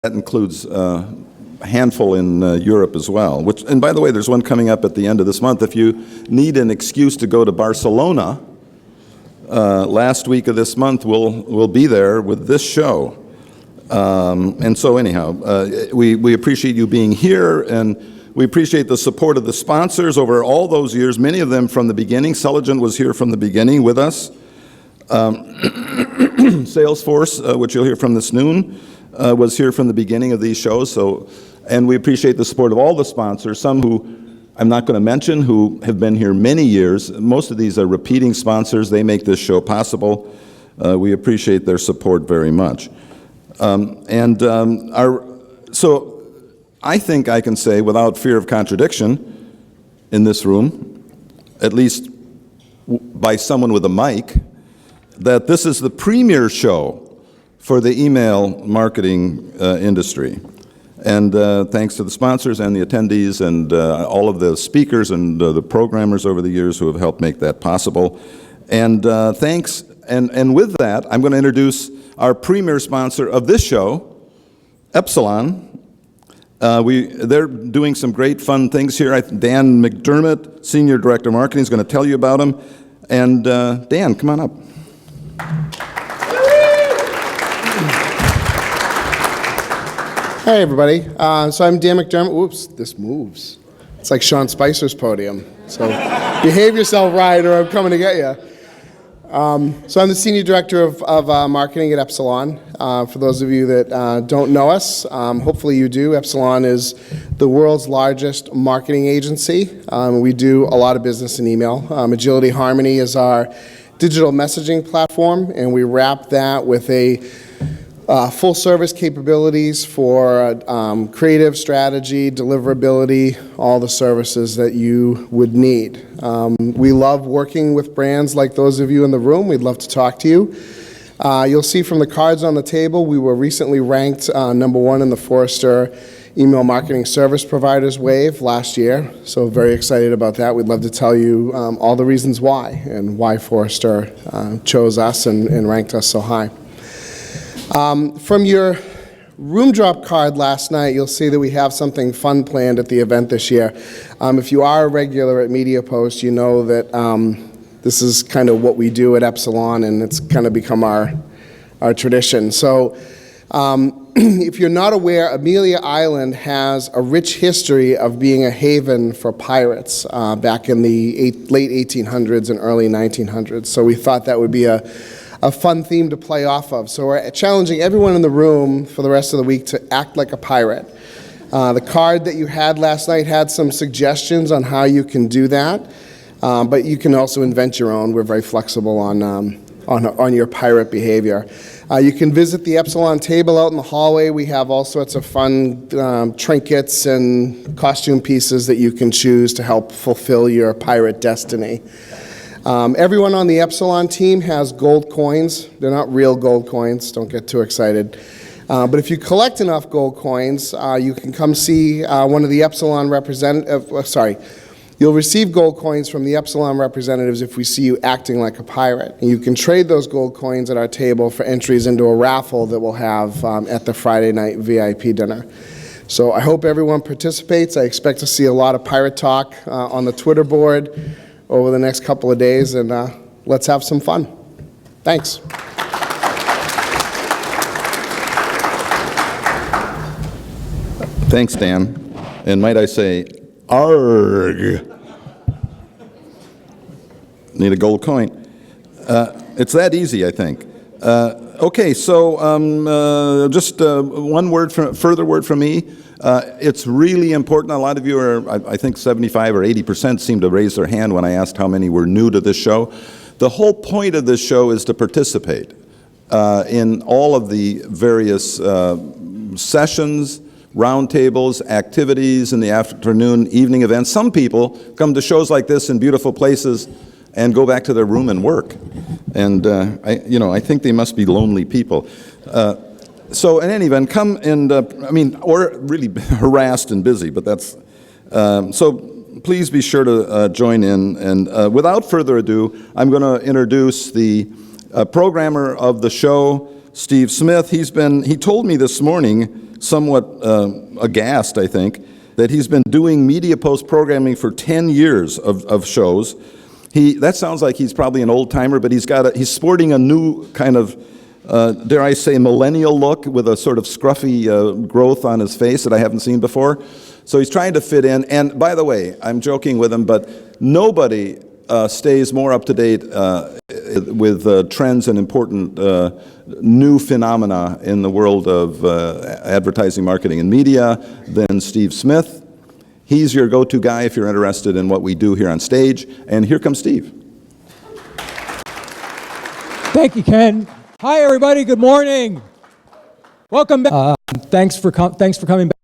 That includes a handful in Europe as well. And by the way, there's one coming up at the end of this month. If you need an excuse to go to Barcelona, last week of this month we'll be there with this show. And so anyhow, we appreciate you being here, and we appreciate the support of the sponsors over all those years, many of them from the beginning. Celigent was here from the beginning with us. Salesforce, which you'll hear from this noon, was here from the beginning of these shows. And we appreciate the support of all the sponsors, some who I'm not going to mention, who have been here many years. Most of these are repeating sponsors. They make this show possible. We appreciate their support very much. So I think I can say without fear of contradiction in this room, at least by someone with a mic, that this is the premier show for the email marketing industry. And thanks to the sponsors and the attendees and all of the speakers and the programmers over the years who have helped make that possible. And thanks, and with that, I'm going to introduce our premier sponsor of this show, Epsilon. They're doing some great fun things here. Dan McDermott, Senior Director of Marketing, is going to tell you about them. And Dan, come on up. Hey, everybody. So I'm Dan McDermott. Whoops, this moves. It's like Sean Spicer's podium. So behave yourself right, or I'm coming to get you. So I'm the Senior Director of Marketing at Epsilon. For those of you that don't know us, hopefully you do. Epsilon is the world's largest marketing agency. We do a lot of business in email. Agility Harmony is our digital messaging platform, and we wrap that with a full service capabilities for creative strategy, deliverability, all the services that you would need. We love working with brands like those of you in the room. We'd love to talk to you. You'll see from the cards on the table, we were recently ranked #1 in the Forrester Email Marketing Service Providers Wave last year. So very excited about that. We'd love to tell you all the reasons why and why Forrester chose us and ranked us so high. From your room drop card last night, you'll see that we have something fun planned at the event this year. If you are a regular at MediaPost, you know that this is kind of what we do at Epsilon, and it's kind of become our tradition. So if you're not aware, Amelia Island has a rich history of being a haven for pirates back in the late 1800s and early 1900s. So we thought that would be a fun theme to play off of. So we're challenging everyone in the room for the rest of the week to act like a pirate. The card that you had last night had some suggestions on how you can do that, but you can also invent your own. We're very flexible on your pirate behavior. You can visit the Epsilon table out in the hallway. We have all sorts of fun trinkets and costume pieces that you can choose to help fulfill your pirate destiny. Everyone on the Epsilon team has gold coins. They're not real gold coins, don't get too excited. But if you collect enough gold coins, you can come see one of the Epsilon representatives, you'll receive gold coins from the Epsilon representatives if we see you acting like a pirate. And you can trade those gold coins at our table for entries into a raffle that we'll have at the Friday night VIP dinner. So I hope everyone participates. I expect to see a lot of pirate talk on the Twitter board over the next couple of days, and let's have some fun. Thanks. Thanks, Dan. And might I say, arg. Need a gold coin. It's that easy, I think. Okay, so just further word from me. It's really important. A lot of you are, I think 75 or 80% seem to raise their hand when I asked how many were new to this show. The whole point of this show is to participate in all of the various sessions, roundtables, activities in the afternoon, evening events. Some people come to shows like this in beautiful places and go back to their room and work. And I think they must be lonely people. So in any event, come and, or really harassed and busy, but that's, so please be sure to join in. And without further ado, I'm going to introduce the programmer of the show, Steve Smith. He told me this morning somewhat aghast, I think, that he's been doing MediaPost programming for 10 years of shows. That sounds like he's probably an old-timer, but he's sporting a new kind of, dare I say, millennial look with a sort of scruffy growth on his face that I haven't seen before. So he's trying to fit in. And by the way, I'm joking with him, but nobody stays more up to date with trends and important new phenomena in the world of advertising, marketing, and media than Steve Smith. He's your go-to guy if you're interested in what we do here on stage. And here comes Steve. Thank you, Ken. Hi, everybody. Good morning. Welcome back. Thanks for coming back.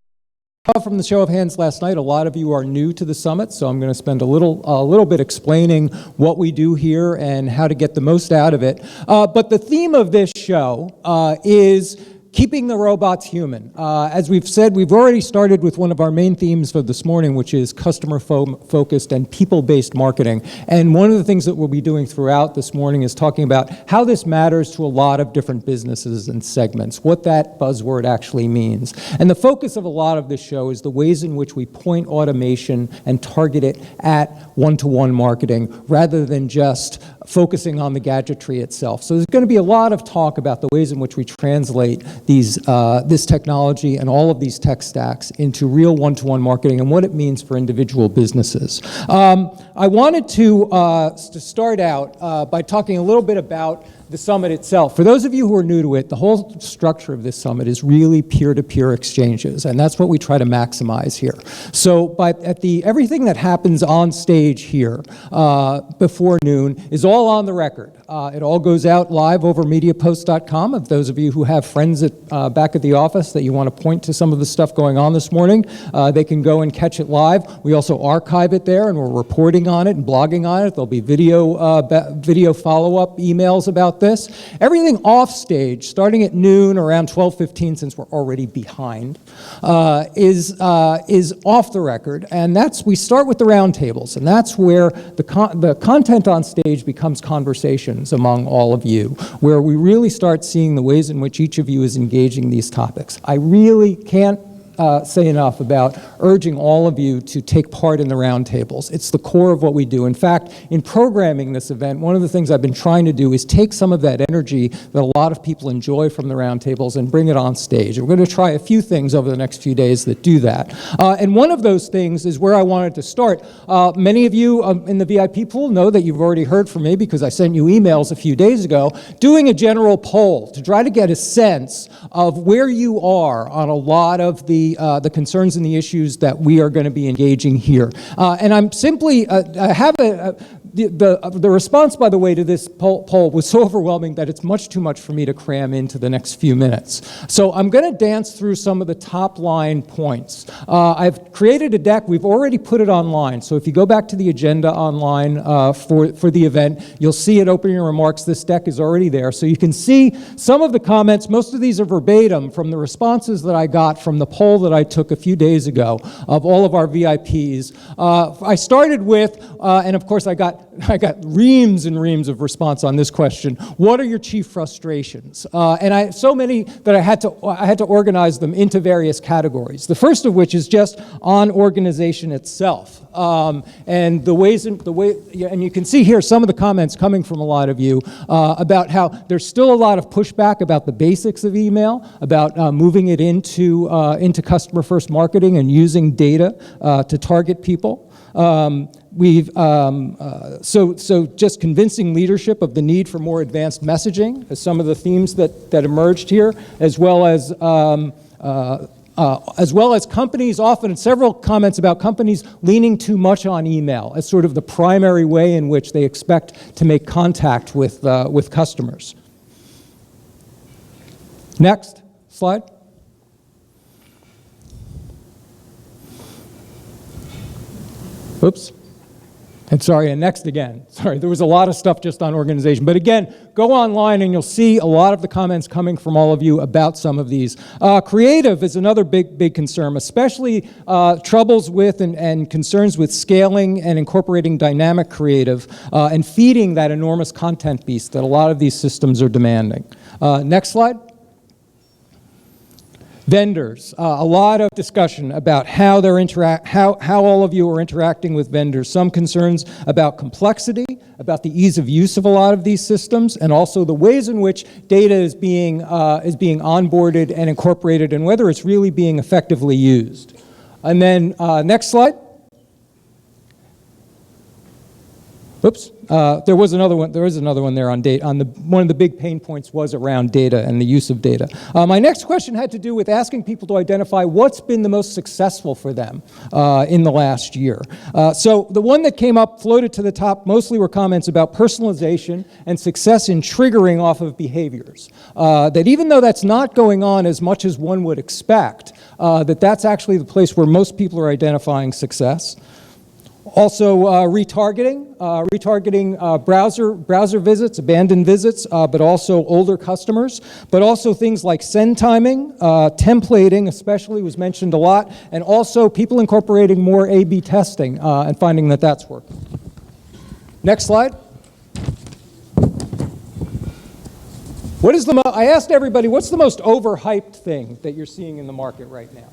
From the show of hands last night, a lot of you are new to the summit, so I'm going to spend a little bit explaining what we do here and how to get the most out of it. But the theme of this show is keeping the robots human. As we've said, we've already started with one of our main themes for this morning, which is customer-focused and people-based marketing. And one of the things that we'll be doing throughout this morning is talking about how this matters to a lot of different businesses and segments, what that buzzword actually means. And the focus of a lot of this show is the ways in which we point automation and target it at one-to-one marketing rather than just focusing on the gadgetry itself. So there's going to be a lot of talk about the ways in which we translate this technology and all of these tech stacks into real one-to-one marketing and what it means for individual businesses. I wanted to start out by talking a little bit about the summit itself. For those of you who are new to it, the whole structure of this summit is really peer-to-peer exchanges, and that's what we try to maximize here. So everything that happens on stage here before noon is all on the record. It all goes out live over MediaPost.com. If those of you who have friends back at the office that you want to point to some of the stuff going on this morning, they can go and catch it live. We also archive it there, and we're reporting on it and blogging on it. There'll be video follow-up emails about this. Everything off stage, starting at noon, around 12:15, since we're already behind, is off the record, and we start with the roundtables, and that's where the content on stage becomes conversations among all of you, where we really start seeing the ways in which each of you is engaging these topics. I really can't say enough about urging all of you to take part in the roundtables. It's the core of what we do. In fact, in programming this event, one of the things I've been trying to do is take some of that energy that a lot of people enjoy from the roundtables and bring it on stage. And we're going to try a few things over the next few days that do that. And one of those things is where I wanted to start. Many of you in the VIP pool know that you've already heard from me because I sent you emails a few days ago doing a general poll to try to get a sense of where you are on a lot of the concerns and the issues that we are going to be engaging here. And I'm simply, the response, by the way, to this poll was so overwhelming that it's much too much for me to cram into the next few minutes. So I'm going to dance through some of the top line points. I've created a deck. We've already put it online. So if you go back to the agenda online for the event, you'll see it opening remarks. This deck is already there. So you can see some of the comments. Most of these are verbatim from the responses that I got from the poll that I took a few days ago of all of our VIPs. I started with, and of course I got reams and reams of response on this question. What are your chief frustrations? And so many that I had to organize them into various categories. The first of which is just on organization itself. And and you can see here some of the comments coming from a lot of you about how there's still a lot of pushback about the basics of email, about moving it into customer-first marketing and using data to target people. So just convincing leadership of the need for more advanced messaging as some of the themes that emerged here, as well as companies often, several comments about companies leaning too much on email as sort of the primary way in which they expect to make contact with customers. Next slide. Oops. And sorry, and next again. Sorry, there was a lot of stuff just on organization. But again, go online and you'll see a lot of the comments coming from all of you about some of these. Creative is another big concern, especially troubles with and concerns with scaling and incorporating dynamic creative and feeding that enormous content beast that a lot of these systems are demanding. Next slide. Vendors, a lot of discussion about how all of you are interacting with vendors. Some concerns about complexity, about the ease of use of a lot of these systems, and also the ways in which data is being onboarded and incorporated, and whether it's really being effectively used. And then next slide. Oops. There was another one. There is another one there on data. One of the big pain points was around data and the use of data. My next question had to do with asking people to identify what's been the most successful for them in the last year. So the one that came up, floated to the top, mostly were comments about personalization and success in triggering off of behaviors. That even though that's not going on as much as one would expect, that's actually the place where most people are identifying success. Also, retargeting browser visits, abandoned visits, but also older customers, but also things like send timing, templating especially was mentioned a lot, and also people incorporating more A/B testing and finding that that's working. Next slide. I asked everybody, what's the most overhyped thing that you're seeing in the market right now?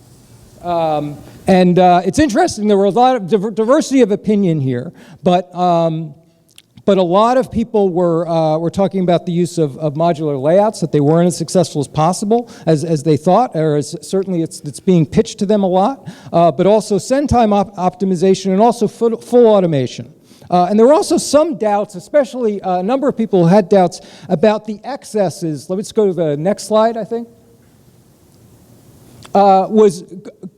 It's interesting, there were a lot of diversity of opinion here, but a lot of people were talking about the use of modular layouts, that they weren't as successful as possible, as they thought, or as certainly it's being pitched to them a lot, but also send time optimization and also full automation. And there were also some doubts, especially a number of people who had doubts about the excesses. Let's go to the next slide, I think. Was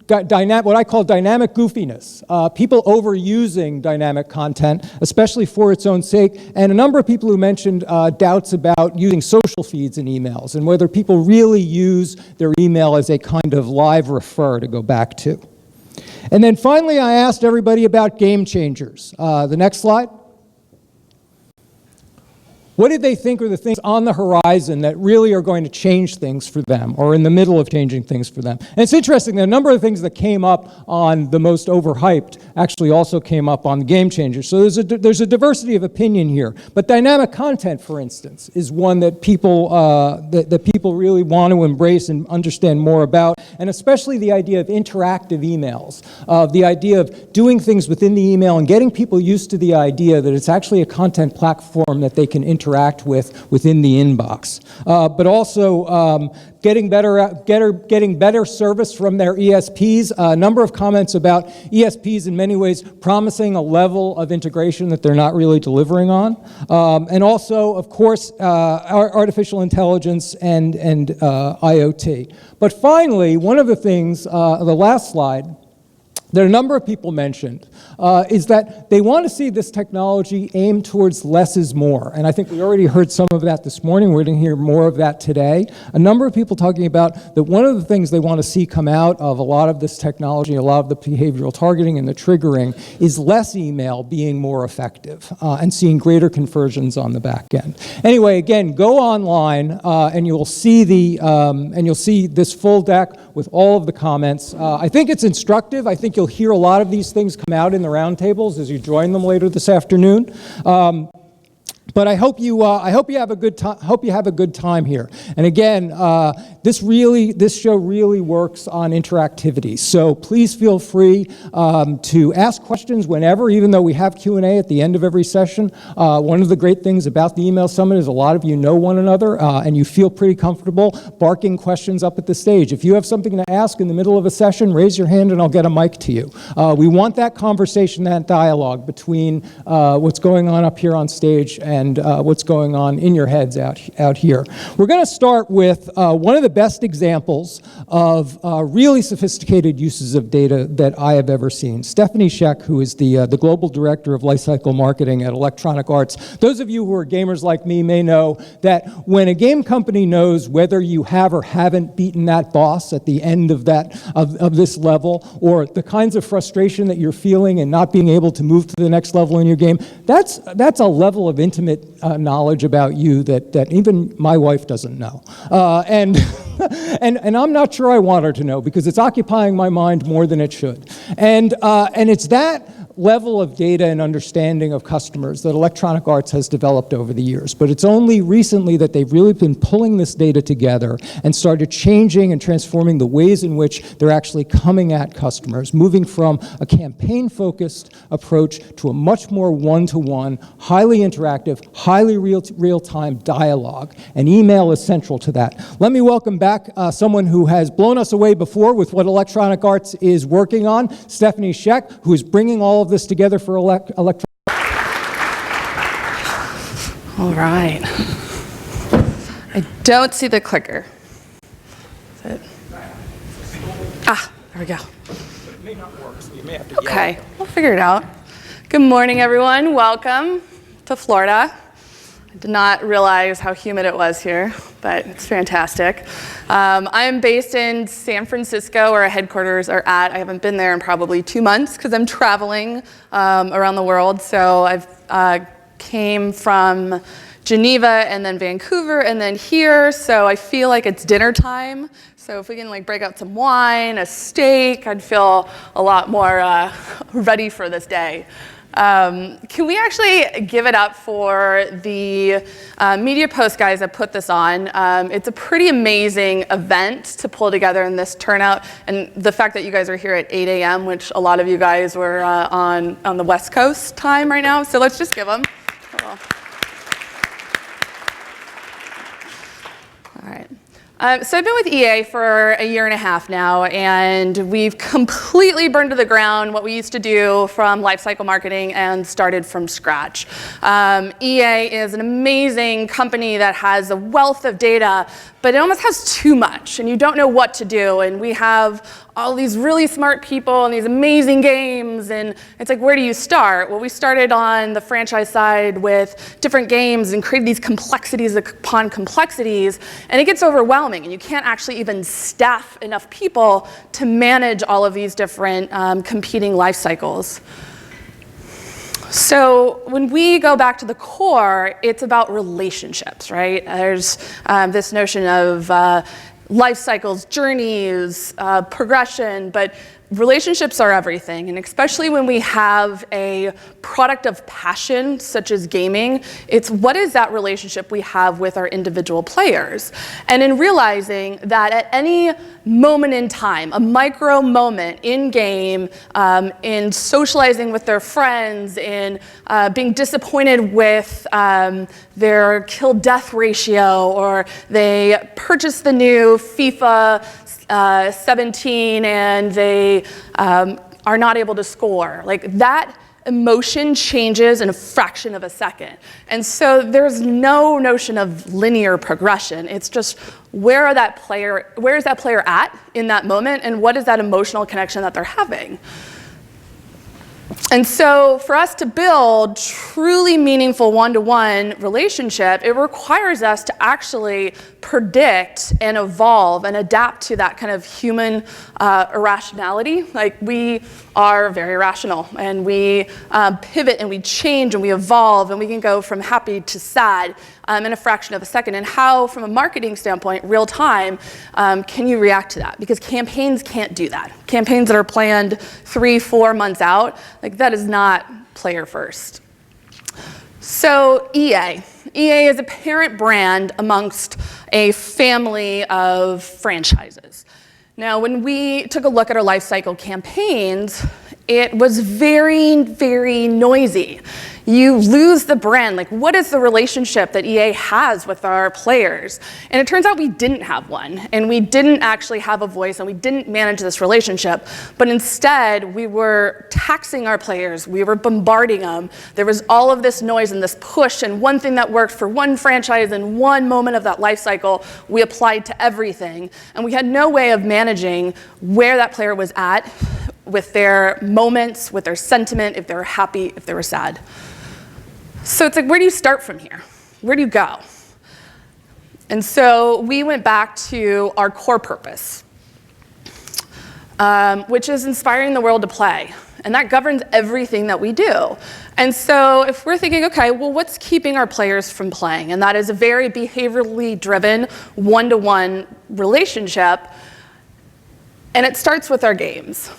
what I call dynamic goofiness. People overusing dynamic content, especially for its own sake, and a number of people who mentioned doubts about using social feeds in emails and whether people really use their email as a kind of live refer to go back to. And then finally, I asked everybody about game changers. The next slide. What did they think are the things on the horizon that really are going to change things for them, or in the middle of changing things for them? And it's interesting that a number of things that came up on the most overhyped actually also came up on the game changers. So there's a diversity of opinion here. But dynamic content, for instance, is one that people really want to embrace and understand more about, and especially the idea of interactive emails, the idea of doing things within the email and getting people used to the idea that it's actually a content platform that they can interact within the inbox, but also getting better service from their ESPs. A number of comments about ESPs in many ways promising a level of integration that they're not really delivering on, and also, of course, artificial intelligence and IoT. But finally, one of the things, the last slide, that a number of people mentioned is that they want to see this technology aimed towards less is more. And I think we already heard some of that this morning. We're going to hear more of that today. A number of people talking about that one of the things they want to see come out of a lot of this technology, a lot of the behavioral targeting and the triggering, is less email being more effective and seeing greater conversions on the back end. Anyway, again, go online and you'll see this full deck with all of the comments. I think it's instructive. I think you'll hear a lot of these things come out in the roundtables as you join them later this afternoon. But I hope you have a good time. Hope you have a good time here. And again, this show really works on interactivity. So please feel free to ask questions whenever, even though we have Q&A at the end of every session. One of the great things about the Email Summit is a lot of you know one another, and you feel pretty comfortable barking questions up at the stage. If you have something to ask in the middle of a session, raise your hand and I'll get a mic to you. We want that conversation, that dialogue between what's going on up here on stage and what's going on in your heads out here. We're going to start with one of the best examples of really sophisticated uses of data that I have ever seen. Stephanie Scheck, who is the Global Director of Lifecycle Marketing at Electronic Arts. Those of you who are gamers like me may know that when a game company knows whether you have or haven't beaten that boss at the end of this level, or the kinds of frustration that you're feeling and not being able to move to the next level in your game, that's a level of intimate knowledge about you that even my wife doesn't know. And I'm not sure I want her to know because it's occupying my mind more than it should. And it's that level of data and understanding of customers that Electronic Arts has developed over the years. But it's only recently that they've really been pulling this data together and started changing and transforming the ways in which they're actually coming at customers, moving from a campaign-focused approach to a much more one-to-one, highly interactive, highly real-time dialogue. And email is central to that. Let me welcome back someone who has blown us away before with what Electronic Arts is working on, Stephanie Scheck, who is bringing all of this together for Electronic. All right. I don't see the clicker. Is it? Ah, there we go. It may not work, so you may have to Okay, we'll figure it out. Good morning, everyone. Welcome to Florida. I did not realize how humid it was here, but it's fantastic. I am based in San Francisco, where our headquarters are at. I haven't been there in probably 2 months because I'm traveling around the world. So I've came from Geneva and then Vancouver and then here. So I feel like it's dinner time. So if we can break out some wine, a steak, I'd feel a lot more ready for this day. Can we actually give it up for the MediaPost guys that put this on? It's a pretty amazing event to pull together in this turnout, and the fact that you guys are here at 8 a.m., which a lot of you guys were on the West Coast time right now, so let's just give them. All right. So I've been with EA for a year and a half now, and we've completely burned to the ground what we used to do from lifecycle marketing and started from scratch. EA is an amazing company that has a wealth of data, but it almost has too much, and you don't know what to do. And we have all these really smart people and these amazing games, and it's like, where do you start? Well, we started on the franchise side with different games and created these complexities upon complexities, and it gets overwhelming, and you can't actually even staff enough people to manage all of these different competing life cycles. So when we go back to the core, it's about relationships, right? There's this notion of life cycles, journeys, progression, but relationships are everything, and especially when we have a product of passion, such as gaming, it's what is that relationship we have with our individual players? And in realizing that at any moment in time, a micro moment in game, in socializing with their friends, in being disappointed with their kill-death ratio, or they purchase the new FIFA 17 and they are not able to score. Like, that emotion changes in a fraction of a second. And so there's no notion of linear progression. It's just where is that player at in that moment, and what is that emotional connection that they're having? And so for us to build truly meaningful one-to-one relationship, it requires us to actually predict and evolve and adapt to that kind of human irrationality. Like, we are very rational, and we pivot and we change and we evolve, and we can go from happy to sad in a fraction of a second. And how, from a marketing standpoint, real time, can you react to that? Because campaigns can't do that. Campaigns that are planned 3-4 months out, like, that is not player first. So EA is a parent brand amongst a family of franchises. Now, when we took a look at our lifecycle campaigns, it was very, very noisy. You lose the brand. Like, what is the relationship that EA has with our players? And it turns out we didn't have one, and we didn't actually have a voice, and we didn't manage this relationship. But instead, we were taxing our players. We were bombarding them. There was all of this noise and this push, and one thing that worked for one franchise in one moment of that life cycle, we applied to everything. And we had no way of managing where that player was at with their moments, with their sentiment, if they were happy, if they were sad. So it's like, where do you start from here? Where do you go? And so we went back to our core purpose, which is inspiring the world to play. And that governs everything that we do. And so if we're thinking, okay, well, what's keeping our players from playing? And that is a very behaviorally driven one-to-one relationship. And it starts with our games.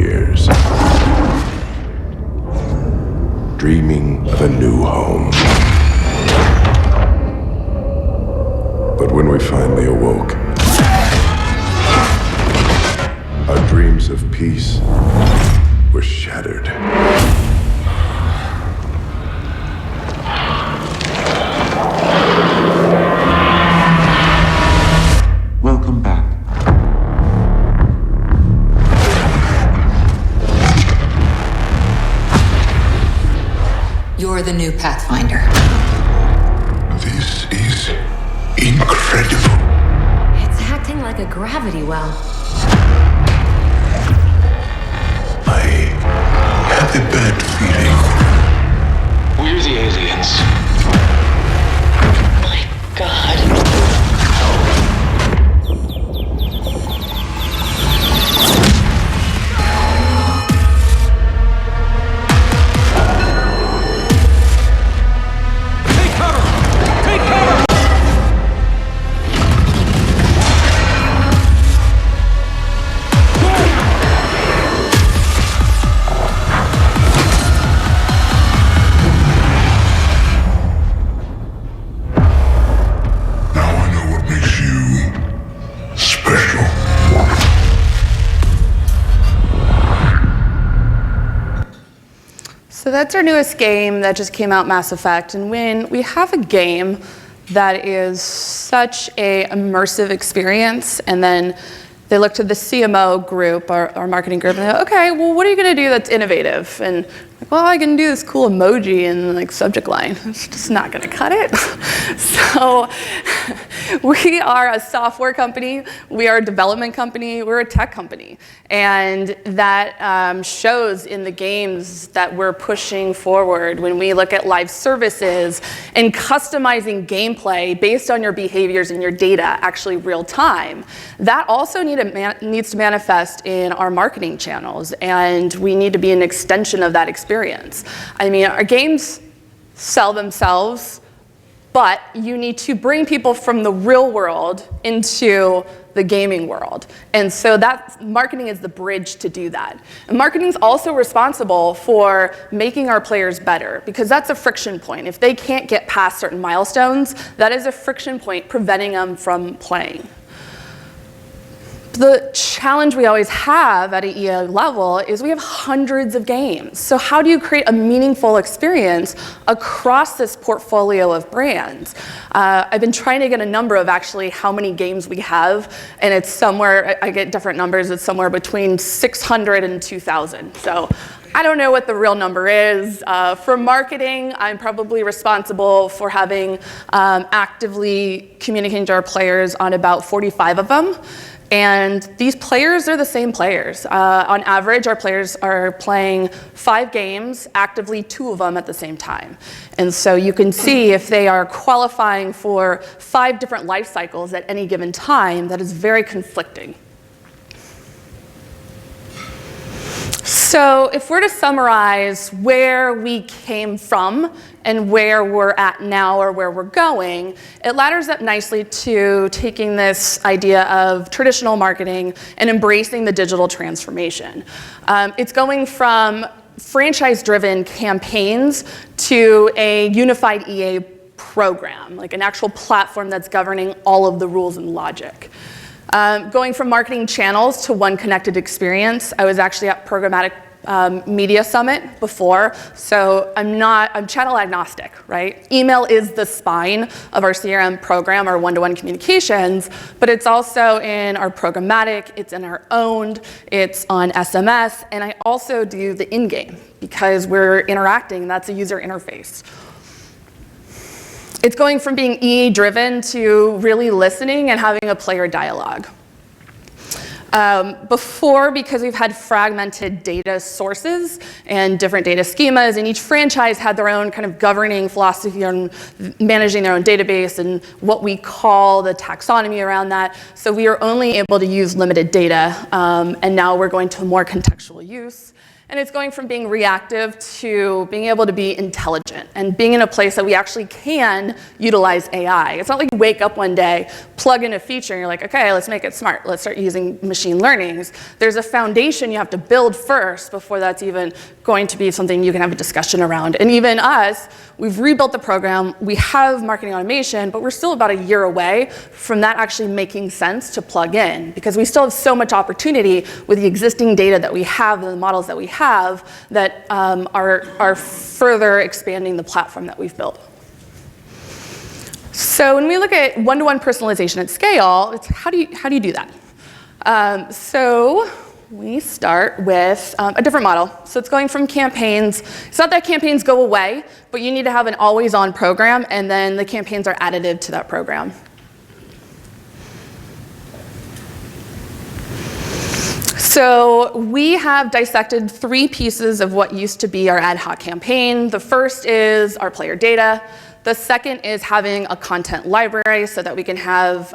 years, dreaming of a new home. But when we finally awoke, our dreams of peace were shattered. Welcome back. You're the new Pathfinder. This is incredible. It's acting like a gravity well. I have a bad feeling. We're the aliens. My God. Now I know what makes you special. So that's our newest game that just came out, Mass Effect. And when we have a game that is such a immersive experience, and then they look to the CMO group, our marketing group, and they go, okay, well, what are you going to do that's innovative? And like, well, I can do this cool emoji and like subject line. It's just not going to cut it. So we are a software company. We are a development company. We're a tech company. And that shows in the games that we're pushing forward when we look at live services and customizing gameplay based on your behaviors and your data actually real time. That also needs to manifest in our marketing channels, and we need to be an extension of that experience. I mean, our games sell themselves, but you need to bring people from the real world into the gaming world. And so that marketing is the bridge to do that. And marketing is also responsible for making our players better, because that's a friction point. If they can't get past certain milestones, that is a friction point preventing them from playing. The challenge we always have at an EA level is we have hundreds of games. So how do you create a meaningful experience across this portfolio of brands? I've been trying to get a number of actually how many games we have, and it's somewhere, I get different numbers, it's somewhere between 600 and 2,000. So I don't know what the real number is. For marketing, I'm probably responsible for having actively communicating to our players on about 45 of them. And these players are the same players. On average, our players are playing 5 games, actively 2 of them at the same time. And so you can see if they are qualifying for 5 different life cycles at any given time, that is very conflicting. So if we're to summarize where we came from and where we're at now or where we're going, it ladders up nicely to taking this idea of traditional marketing and embracing the digital transformation. It's going from franchise-driven campaigns to a unified EA program, like an actual platform that's governing all of the rules and logic. Going from marketing channels to one connected experience. I was actually at Programmatic Media Summit before, so I'm channel agnostic, right? Email is the spine of our CRM program, our one-to-one communications, but it's also in our programmatic, it's in our owned, it's on SMS, and I also do the in-game because we're interacting, that's a user interface. It's going from being EA-driven to really listening and having a player dialogue. Before, because we've had fragmented data sources and different data schemas, and each franchise had their own kind of governing philosophy on managing their own database and what we call the taxonomy around that. So we are only able to use limited data, and now we're going to more contextual use. And it's going from being reactive to being able to be intelligent and being in a place that we actually can utilize AI. It's not like you wake up one day, plug in a feature, and you're like, okay, let's make it smart. Let's start using machine learning. There's a foundation you have to build first before that's even going to be something you can have a discussion around. And even us, we've rebuilt the program. We have marketing automation, but we're still about a year away from that actually making sense to plug in, because we still have so much opportunity with the existing data that we have and the models that we have that are further expanding the platform that we've built. So when we look at one-to-one personalization at scale, it's how do you do that? So we start with a different model. So it's going from campaigns. It's not that campaigns go away, but you need to have an always-on program, and then the campaigns are additive to that program. So we have dissected 3 pieces of what used to be our ad hoc campaign. The first is our player data. The second is having a content library so that we can have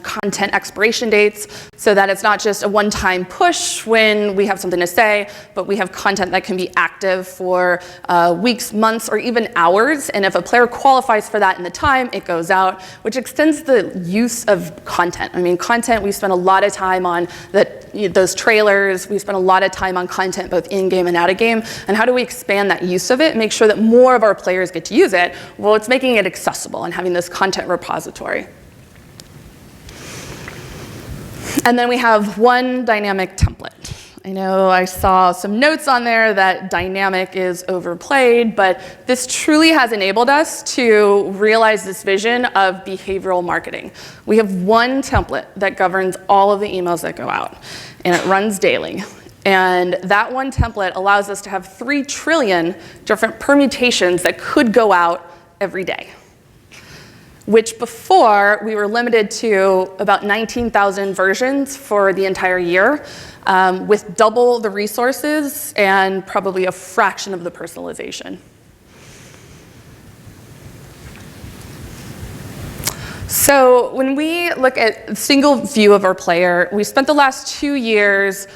content expiration dates, so that it's not just a one-time push when we have something to say, but we have content that can be active for weeks, months, or even hours. And if a player qualifies for that in the time, it goes out, which extends the use of content. I mean, content, we spend a lot of time on those trailers. We spend a lot of time on content both in-game and out-of-game. And how do we expand that use of it and make sure that more of our players get to use it? Well, it's making it accessible and having this content repository. And then we have one dynamic template. I know I saw some notes on there that dynamic is overplayed, but this truly has enabled us to realize this vision of behavioral marketing. We have one template that governs all of the emails that go out, and it runs daily. And that one template allows us to have 3 trillion different permutations that could go out every day, which before we were limited to about 19,000 versions for the entire year, with double the resources and probably a fraction of the personalization. So when we look at a single view of our player, we spent the last 2 years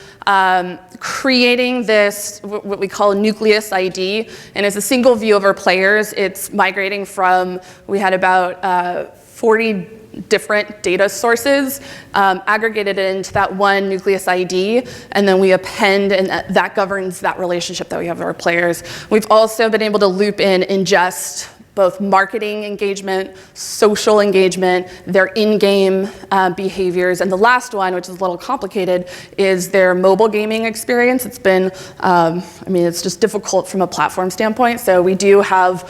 creating this, what we call a nucleus ID, and it's a single view of our players. It's migrating from, we had about 40 different data sources, aggregated into that one nucleus ID, and then we append, and that governs that relationship that we have with our players. We've also been able to loop in ingest both marketing engagement, social engagement, their in-game behaviors, and the last one, which is a little complicated, is their mobile gaming experience. It's been, I mean, it's just difficult from a platform standpoint. So we do have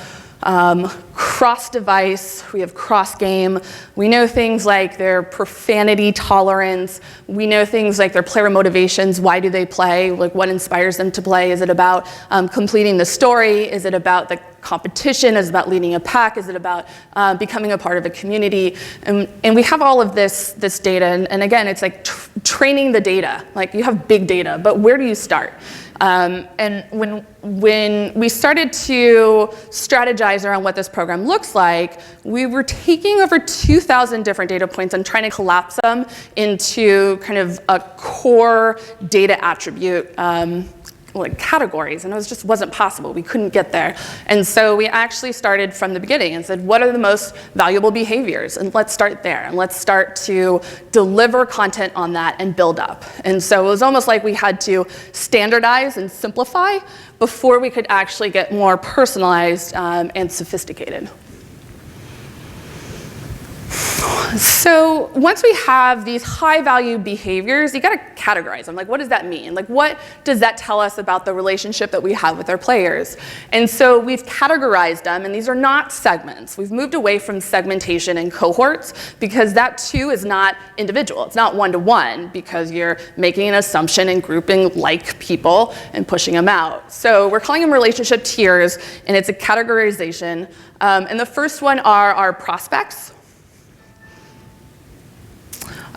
cross-device, we have cross-game. We know things like their profanity tolerance. We know things like their player motivations. Why do they play? Like, what inspires them to play? Is it about completing the story? Is it about the competition? Is it about leading a pack? Is it about becoming a part of a community? And we have all of this data. And again, it's like training the data. Like, you have big data, but where do you start? And when we started to strategize around what this program looks like, we were taking over 2,000 different data points and trying to collapse them into kind of a core data attribute like categories, and it just wasn't possible. We couldn't get there. And so we actually started from the beginning and said, what are the most valuable behaviors? And let's start there, and let's start to deliver content on that and build up. And so it was almost like we had to standardize and simplify before we could actually get more personalized and sophisticated. So once we have these high-value behaviors, you got to categorize them. Like, what does that mean? Like, what does that tell us about the relationship that we have with our players? And so we've categorized them, and these are not segments. We've moved away from segmentation and cohorts because that, too, is not individual. It's not one-to-one because you're making an assumption and grouping like people and pushing them out. So we're calling them relationship tiers, and it's a categorization. And the first one are our prospects.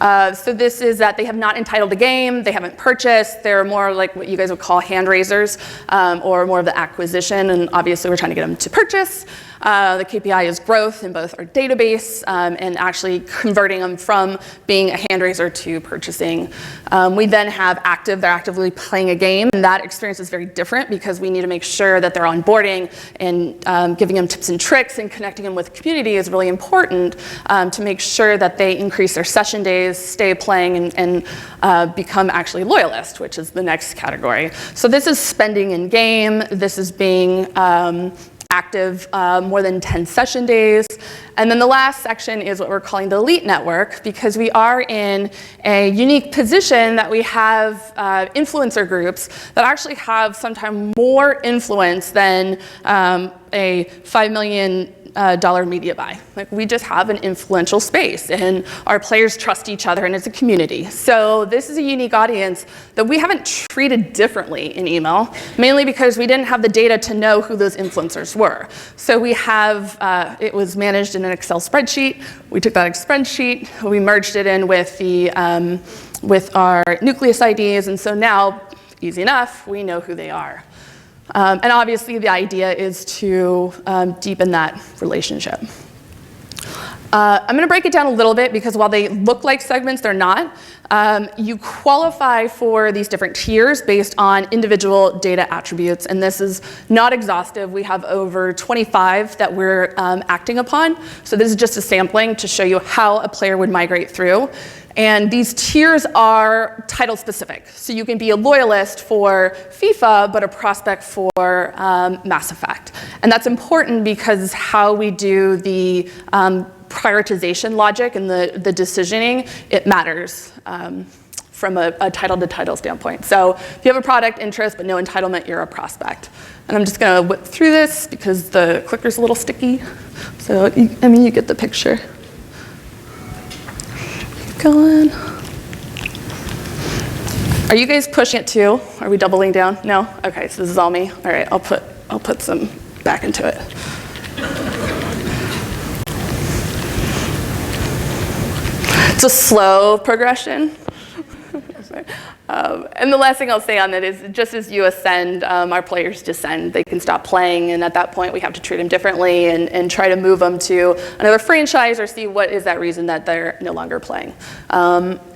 So this is that they have not entitled a game, they haven't purchased, they're more like what you guys would call hand raisers, or more of the acquisition, and obviously we're trying to get them to purchase. The KPI is growth in both our database and actually converting them from being a hand raiser to purchasing. We then have active, they're actively playing a game, and that experience is very different because we need to make sure that they're onboarding and giving them tips and tricks and connecting them with the community is really important to make sure that they increase their session days, stay playing, and become actually loyalists, which is the next category. So this is spending in game, this is being active more than 10 session days. And then the last section is what we're calling the elite network, because we are in a unique position that we have influencer groups that actually have sometimes more influence than a $5 million media buy. Like, we just have an influential space, and our players trust each other, and it's a community. So this is a unique audience that we haven't treated differently in email, mainly because we didn't have the data to know who those influencers were. So we have, it was managed in an Excel spreadsheet. We took that spreadsheet, we merged it in with with our nucleus IDs, and so now, easy enough, we know who they are. And obviously, the idea is to deepen that relationship. I'm going to break it down a little bit because while they look like segments, they're not. You qualify for these different tiers based on individual data attributes, and this is not exhaustive. We have over 25 that we're acting upon. So this is just a sampling to show you how a player would migrate through. And these tiers are title specific. So you can be a loyalist for FIFA, but a prospect for Mass Effect. And that's important because how we do the prioritization logic and the decisioning, it matters from a title-to-title standpoint. So if you have a product interest but no entitlement, you're a prospect. And I'm just going to whip through this because the clicker's a little sticky. So, I mean, you get the picture. Going. Are you guys pushing it too? Are we doubling down? No? Okay, so this is all me. All right, I'll put some back into it. It's a slow progression. And the last thing I'll say on that is just as you ascend, our players descend. They can stop playing, and at that point we have to treat them differently and try to move them to another franchise or see what is that reason that they're no longer playing.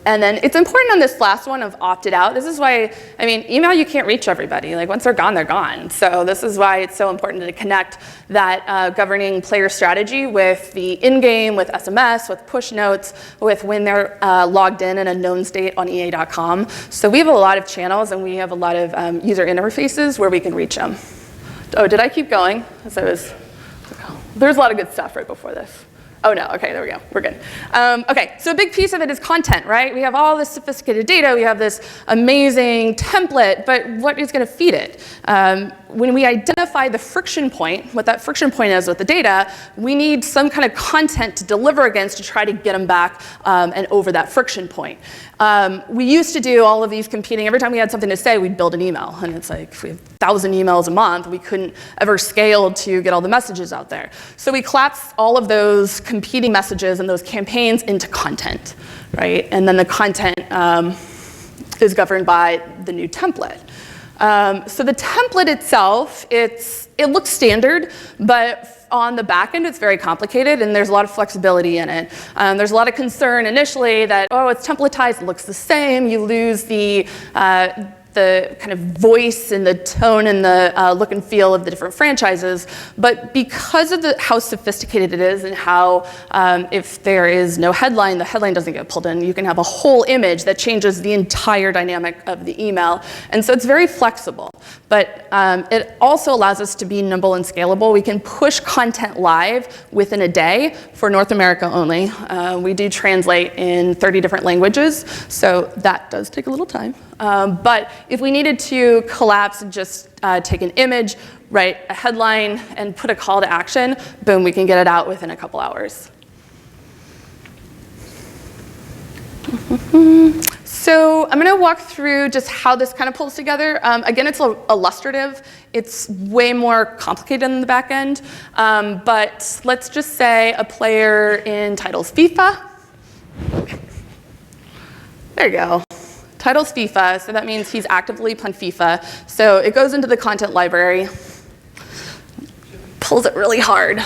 And then it's important on this last one of opted out. This is why, I mean, email, you can't reach everybody. Like, once they're gone, they're gone. So this is why it's so important to connect that governing player strategy with the in-game, with SMS, with push notes, with when they're logged in a known state on EA.com. So we have a lot of channels, and we have a lot of user interfaces where we can reach them. Oh, did I keep going? There's a lot of good stuff right before this. Oh no, okay, there we go, we're good. Okay, so a big piece of it is content, right? We have all this sophisticated data, we have this amazing template, but what is gonna feed it? When we identify the friction point, what that friction point is with the data, we need some kind of content to deliver against to try to get them back and over that friction point. We used to do all of these competing, every time we had something to say, we'd build an email, and it's like, if we have 1,000 emails a month, we couldn't ever scale to get all the messages out there. So we collapsed all of those competing messages and those campaigns into content, right? And then the content is governed by the new template. So the template itself, it looks standard, but on the back end, it's very complicated, and there's a lot of flexibility in it. There's a lot of concern initially that, oh, it's templatized, it looks the same, you lose the kind of voice and the tone and the look and feel of the different franchises. But because of how sophisticated it is and how if there is no headline, the headline doesn't get pulled in. You can have a whole image that changes the entire dynamic of the email. And so it's very flexible. But it also allows us to be nimble and scalable. We can push content live within a day for North America only. We do translate in 30 different languages, so that does take a little time. But if we needed to collapse and just take an image, write a headline, and put a call to action, boom, we can get it out within a couple hours. So I'm going to walk through just how this kind of pulls together. Again, it's illustrative. It's way more complicated in the back end. But let's just say a player in titles FIFA. There you go. Titles FIFA, so that means he's actively playing FIFA. So it goes into the content library, pulls it really hard.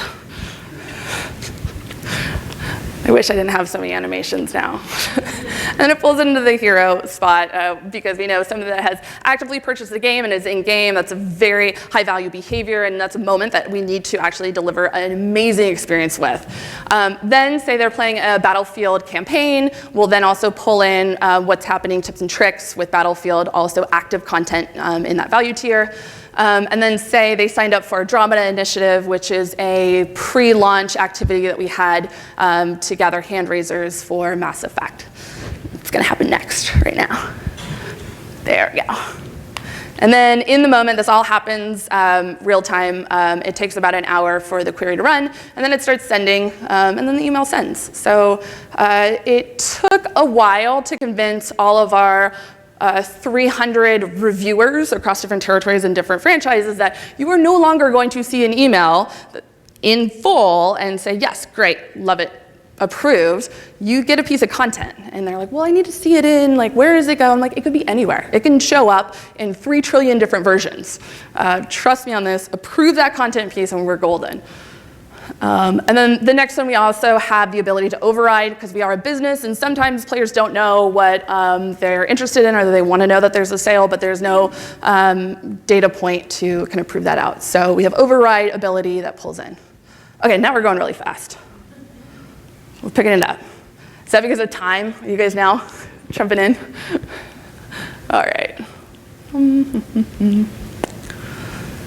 I wish I didn't have so many animations now. And it pulls into the hero spot because we know somebody that has actively purchased the game and is in game. That's a very high value behavior, and that's a moment that we need to actually deliver an amazing experience with. Then say they're playing a Battlefield campaign, we'll then also pull in what's happening, tips and tricks with Battlefield, also active content in that value tier. And then say they signed up for Andromeda Initiative, which is a pre-launch activity that we had to gather hand raisers for Mass Effect. It's going to happen next, right now. There we go. And then in the moment, this all happens real time. It takes about an hour for the query to run, and then it starts sending, and then the email sends. So it took a while to convince all of our 300 reviewers across different territories and different franchises that you are no longer going to see an email in full and say, yes, great, love it, approved. You get a piece of content. And they're like, well, I need to see it in, like, where does it go? I'm like, it could be anywhere. It can show up in 3 trillion different versions. Trust me on this, approve that content piece and we're golden. And then the next one, we also have the ability to override, because we are a business, and sometimes players don't know what they're interested in, or they want to know that there's a sale, but there's no data point to kind of prove that out. So we have override ability that pulls in. Okay, now we're going really fast. We're picking it up. Is that because of time? Are you guys now jumping in? All right.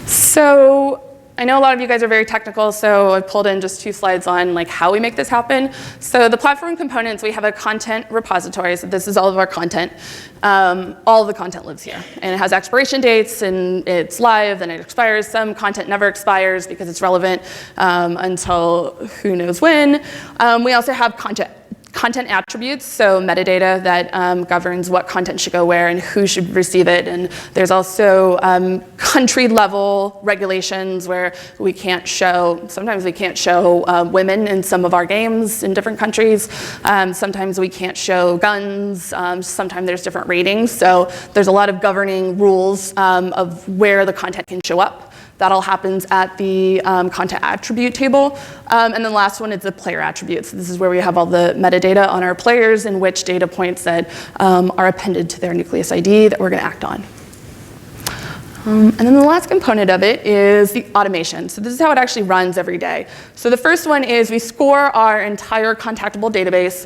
So I know a lot of you guys are very technical, so I pulled in just 2 slides on like how we make this happen. So the platform components, we have a content repository. So this is all of our content. All of the content lives here, and it has expiration dates, and it's live, then it expires. Some content never expires because it's relevant until who knows when. We also have content attributes, so metadata that governs what content should go where and who should receive it. And there's also country level regulations where we can't show, sometimes we can't show women in some of our games in different countries. Sometimes we can't show guns. Sometimes there's different ratings. So there's a lot of governing rules of where the content can show up. That all happens at the content attribute table. And then the last one is the player attributes. This is where we have all the metadata on our players and which data points that are appended to their nucleus ID that we're going to act on. And then the last component of it is the automation. So this is how it actually runs every day. So the first one is we score our entire contactable database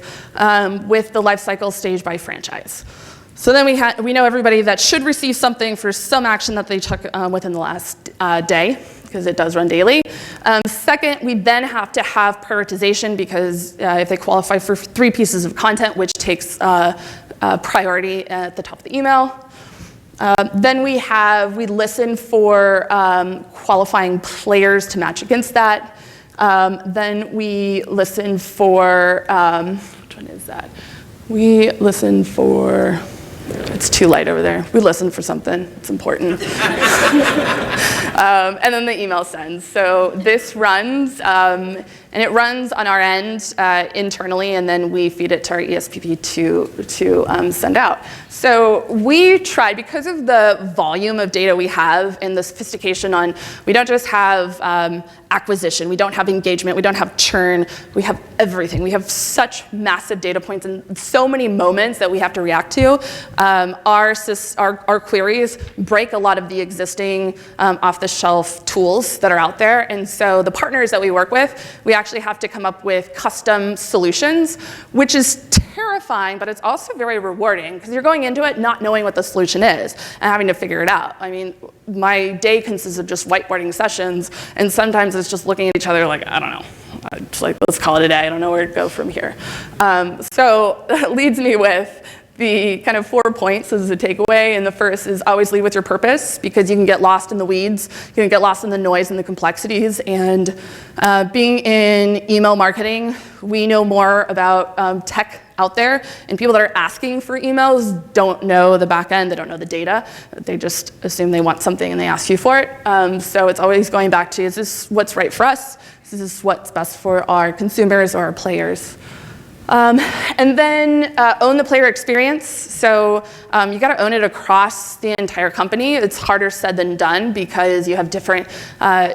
with the lifecycle stage by franchise. So then we know everybody that should receive something for some action that they took within the last day, because it does run daily. Second, we then have to have prioritization, because if they qualify for 3 pieces of content, which takes priority at the top of the email. Then we listen for qualifying players to match against that. Then we listen for, which one is that? We listen for, it's too light over there. We listen for something, it's important. And then the email sends. So this runs, and it runs on our end internally, and then we feed it to our ESPP to send out. So we tried, because of the volume of data we have and the sophistication on, we don't just have acquisition, we don't have engagement, we don't have churn, we have everything. We have such massive data points and so many moments that we have to react to. Our queries break a lot of the existing off-the-shelf tools that are out there. And so the partners that we work with, we actually have to come up with custom solutions, which is terrifying, but it's also very rewarding, because you're going into it not knowing what the solution is and having to figure it out. I mean, my day consists of just whiteboarding sessions, and sometimes it's just looking at each other like, I don't know. Just like, let's call it a day. I don't know where to go from here. So that leads me with the kind of 4 points as a takeaway. And the first is always lead with your purpose, because you can get lost in the weeds. You can get lost in the noise and the complexities. And being in email marketing, we know more about tech out there, and people that are asking for emails don't know the back end, they don't know the data. They just assume they want something and they ask you for it. So it's always going back to, is this what's right for us? Is this what's best for our consumers or our players? And then own the player experience. So you got to own it across the entire company. It's harder said than done because you have different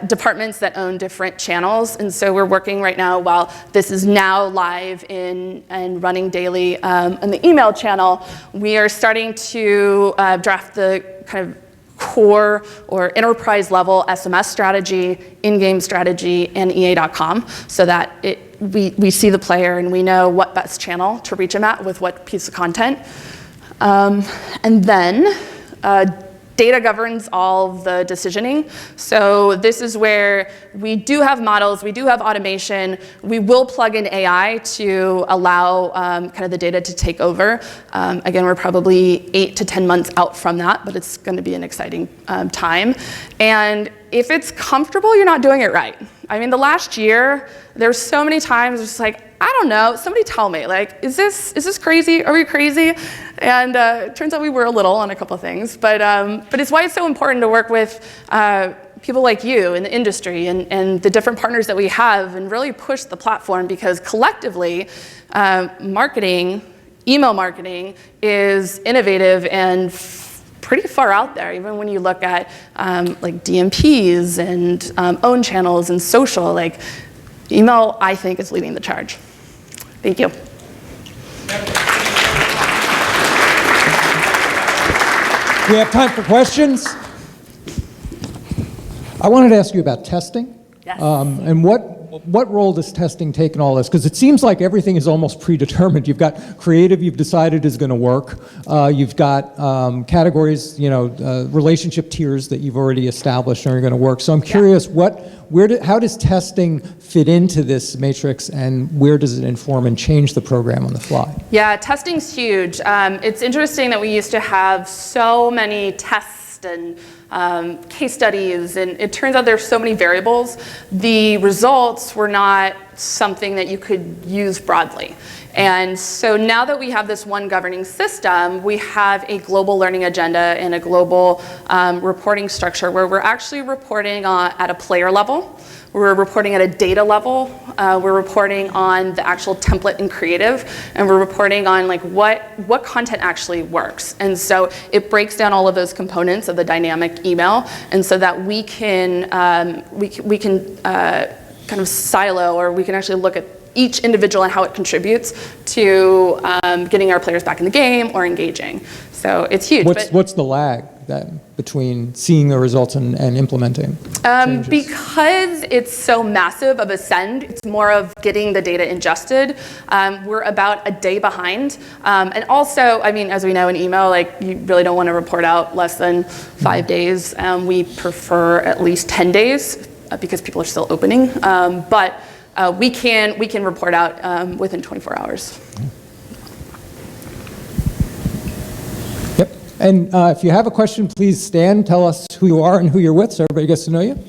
departments that own different channels. And so we're working right now, while this is now live and running daily on the email channel, we are starting to draft the kind of core or enterprise level SMS strategy, in-game strategy, and EA.com, so that we see the player and we know what best channel to reach them at with what piece of content. And then data governs all of the decisioning. So this is where we do have models, we do have automation, we will plug in AI to allow kind of the data to take over. Again, we're probably 8 to 10 months out from that, but it's going to be an exciting time. And if it's comfortable, you're not doing it right. I mean, the last year, there's so many times it's like, I don't know, somebody tell me, like, is this crazy? Are we crazy? And it turns out we were a little on a couple of things, but it's why it's so important to work with people like you in the industry and the different partners that we have and really push the platform, because collectively, marketing, email marketing is innovative and pretty far out there, even when you look at like DMPs and own channels and social. Like, email, I think, is leading the charge. Thank you. We have time for questions. I wanted to ask you about testing. Yes. And what role does testing take in all this? Because it seems like everything is almost predetermined. You've got creative you've decided is going to work. You've got categories, relationship tiers that you've already established are going to work. So I'm curious, how does testing fit into this matrix, and where does it inform and change the program on the fly? Yeah, testing's huge. It's interesting that we used to have so many tests and case studies, and it turns out there's so many variables. The results were not something that you could use broadly. And so now that we have this one governing system, we have a global learning agenda and a global reporting structure where we're actually reporting at a player level. We're reporting at a data level. We're reporting on the actual template and creative, and we're reporting on like what content actually works. And so it breaks down all of those components of the dynamic email, and so that we can kind of silo, or we can actually look at each individual and how it contributes to getting our players back in the game or engaging. So it's huge. What's the lag then between seeing the results and implementing changes? Because it's so massive of a send, it's more of getting the data ingested. We're about a day behind. And also, I mean, as we know in email, like, you really don't want to report out less than 5 days. We prefer at least 10 days because people are still opening. But we can report out within 24 hours. Yep. And if you have a question, please stand, tell us who you are and who you're with so everybody gets to know you.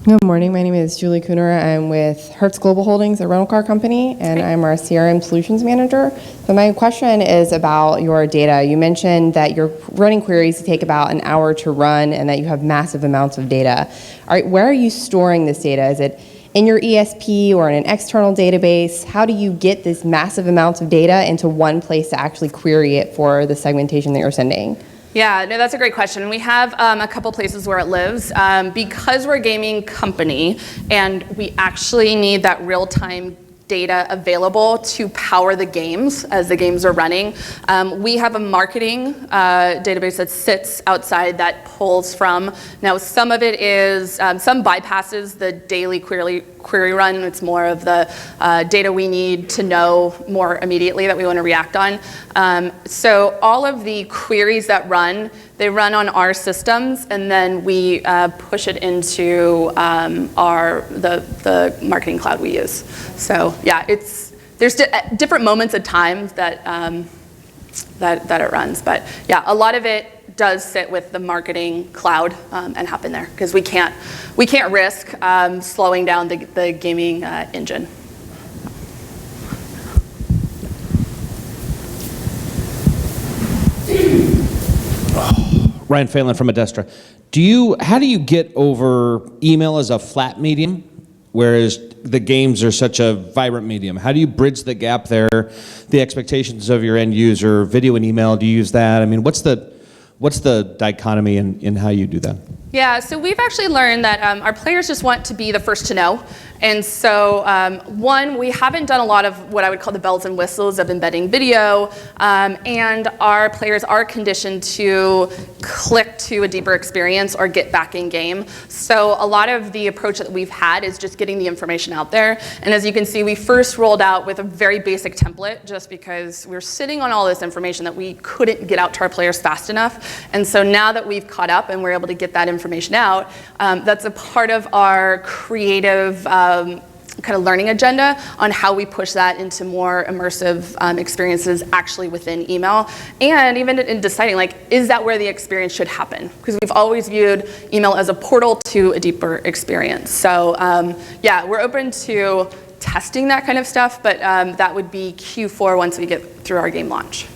Good morning. My name is Julie Cooner. I'm with Hertz Global Holdings, a rental car company, and I'm our CRM Solutions Manager. So my question is about your data. You mentioned that you're running queries to take about an hour to run and that you have massive amounts of data. Where are you storing this data? Is it in your ESP or in an external database? How do you get this massive amounts of data into one place to actually query it for the segmentation that you're sending? Yeah, no, that's a great question. We have a couple places where it lives. Because we're a gaming company and we actually need that real-time data available to power the games as the games are running. We have a marketing database that sits outside that pulls from. Now, some of it is, some bypasses the daily query run. It's more of the data we need to know more immediately that we want to react on. So all of the queries that run, they run on our systems, and then we push it into the marketing cloud we use. So yeah, there's different moments of time that that it runs, but yeah, a lot of it does sit with the marketing cloud and happen there because we can't risk slowing down the gaming engine. Ryan Phelan from Adestra. How do you get over email as a flat medium whereas the games are such a vibrant medium. How do you bridge the gap there? The expectations of your end user, video and email, do you use that? I mean, what's the dichotomy in how you do that? Yeah, so we've actually learned that our players just want to be the first to know. And so, one, we haven't done a lot of what I would call the bells and whistles of embedding video, and our players are conditioned to click to a deeper experience or get back in game. So a lot of the approach that we've had is just getting the information out there. And as you can see, we first rolled out with a very basic template just because we were sitting on all this information that we couldn't get out to our players fast enough. And so now that we've caught up and we're able to get that information out, that's a part of our creative kind of learning agenda on how we push that into more immersive experiences actually within email, and even in deciding, like, is that where the experience should happen? Because we've always viewed email as a portal to a deeper experience. So yeah, we're open to testing that kind of stuff, but that would be Q4 once we get through our game launch.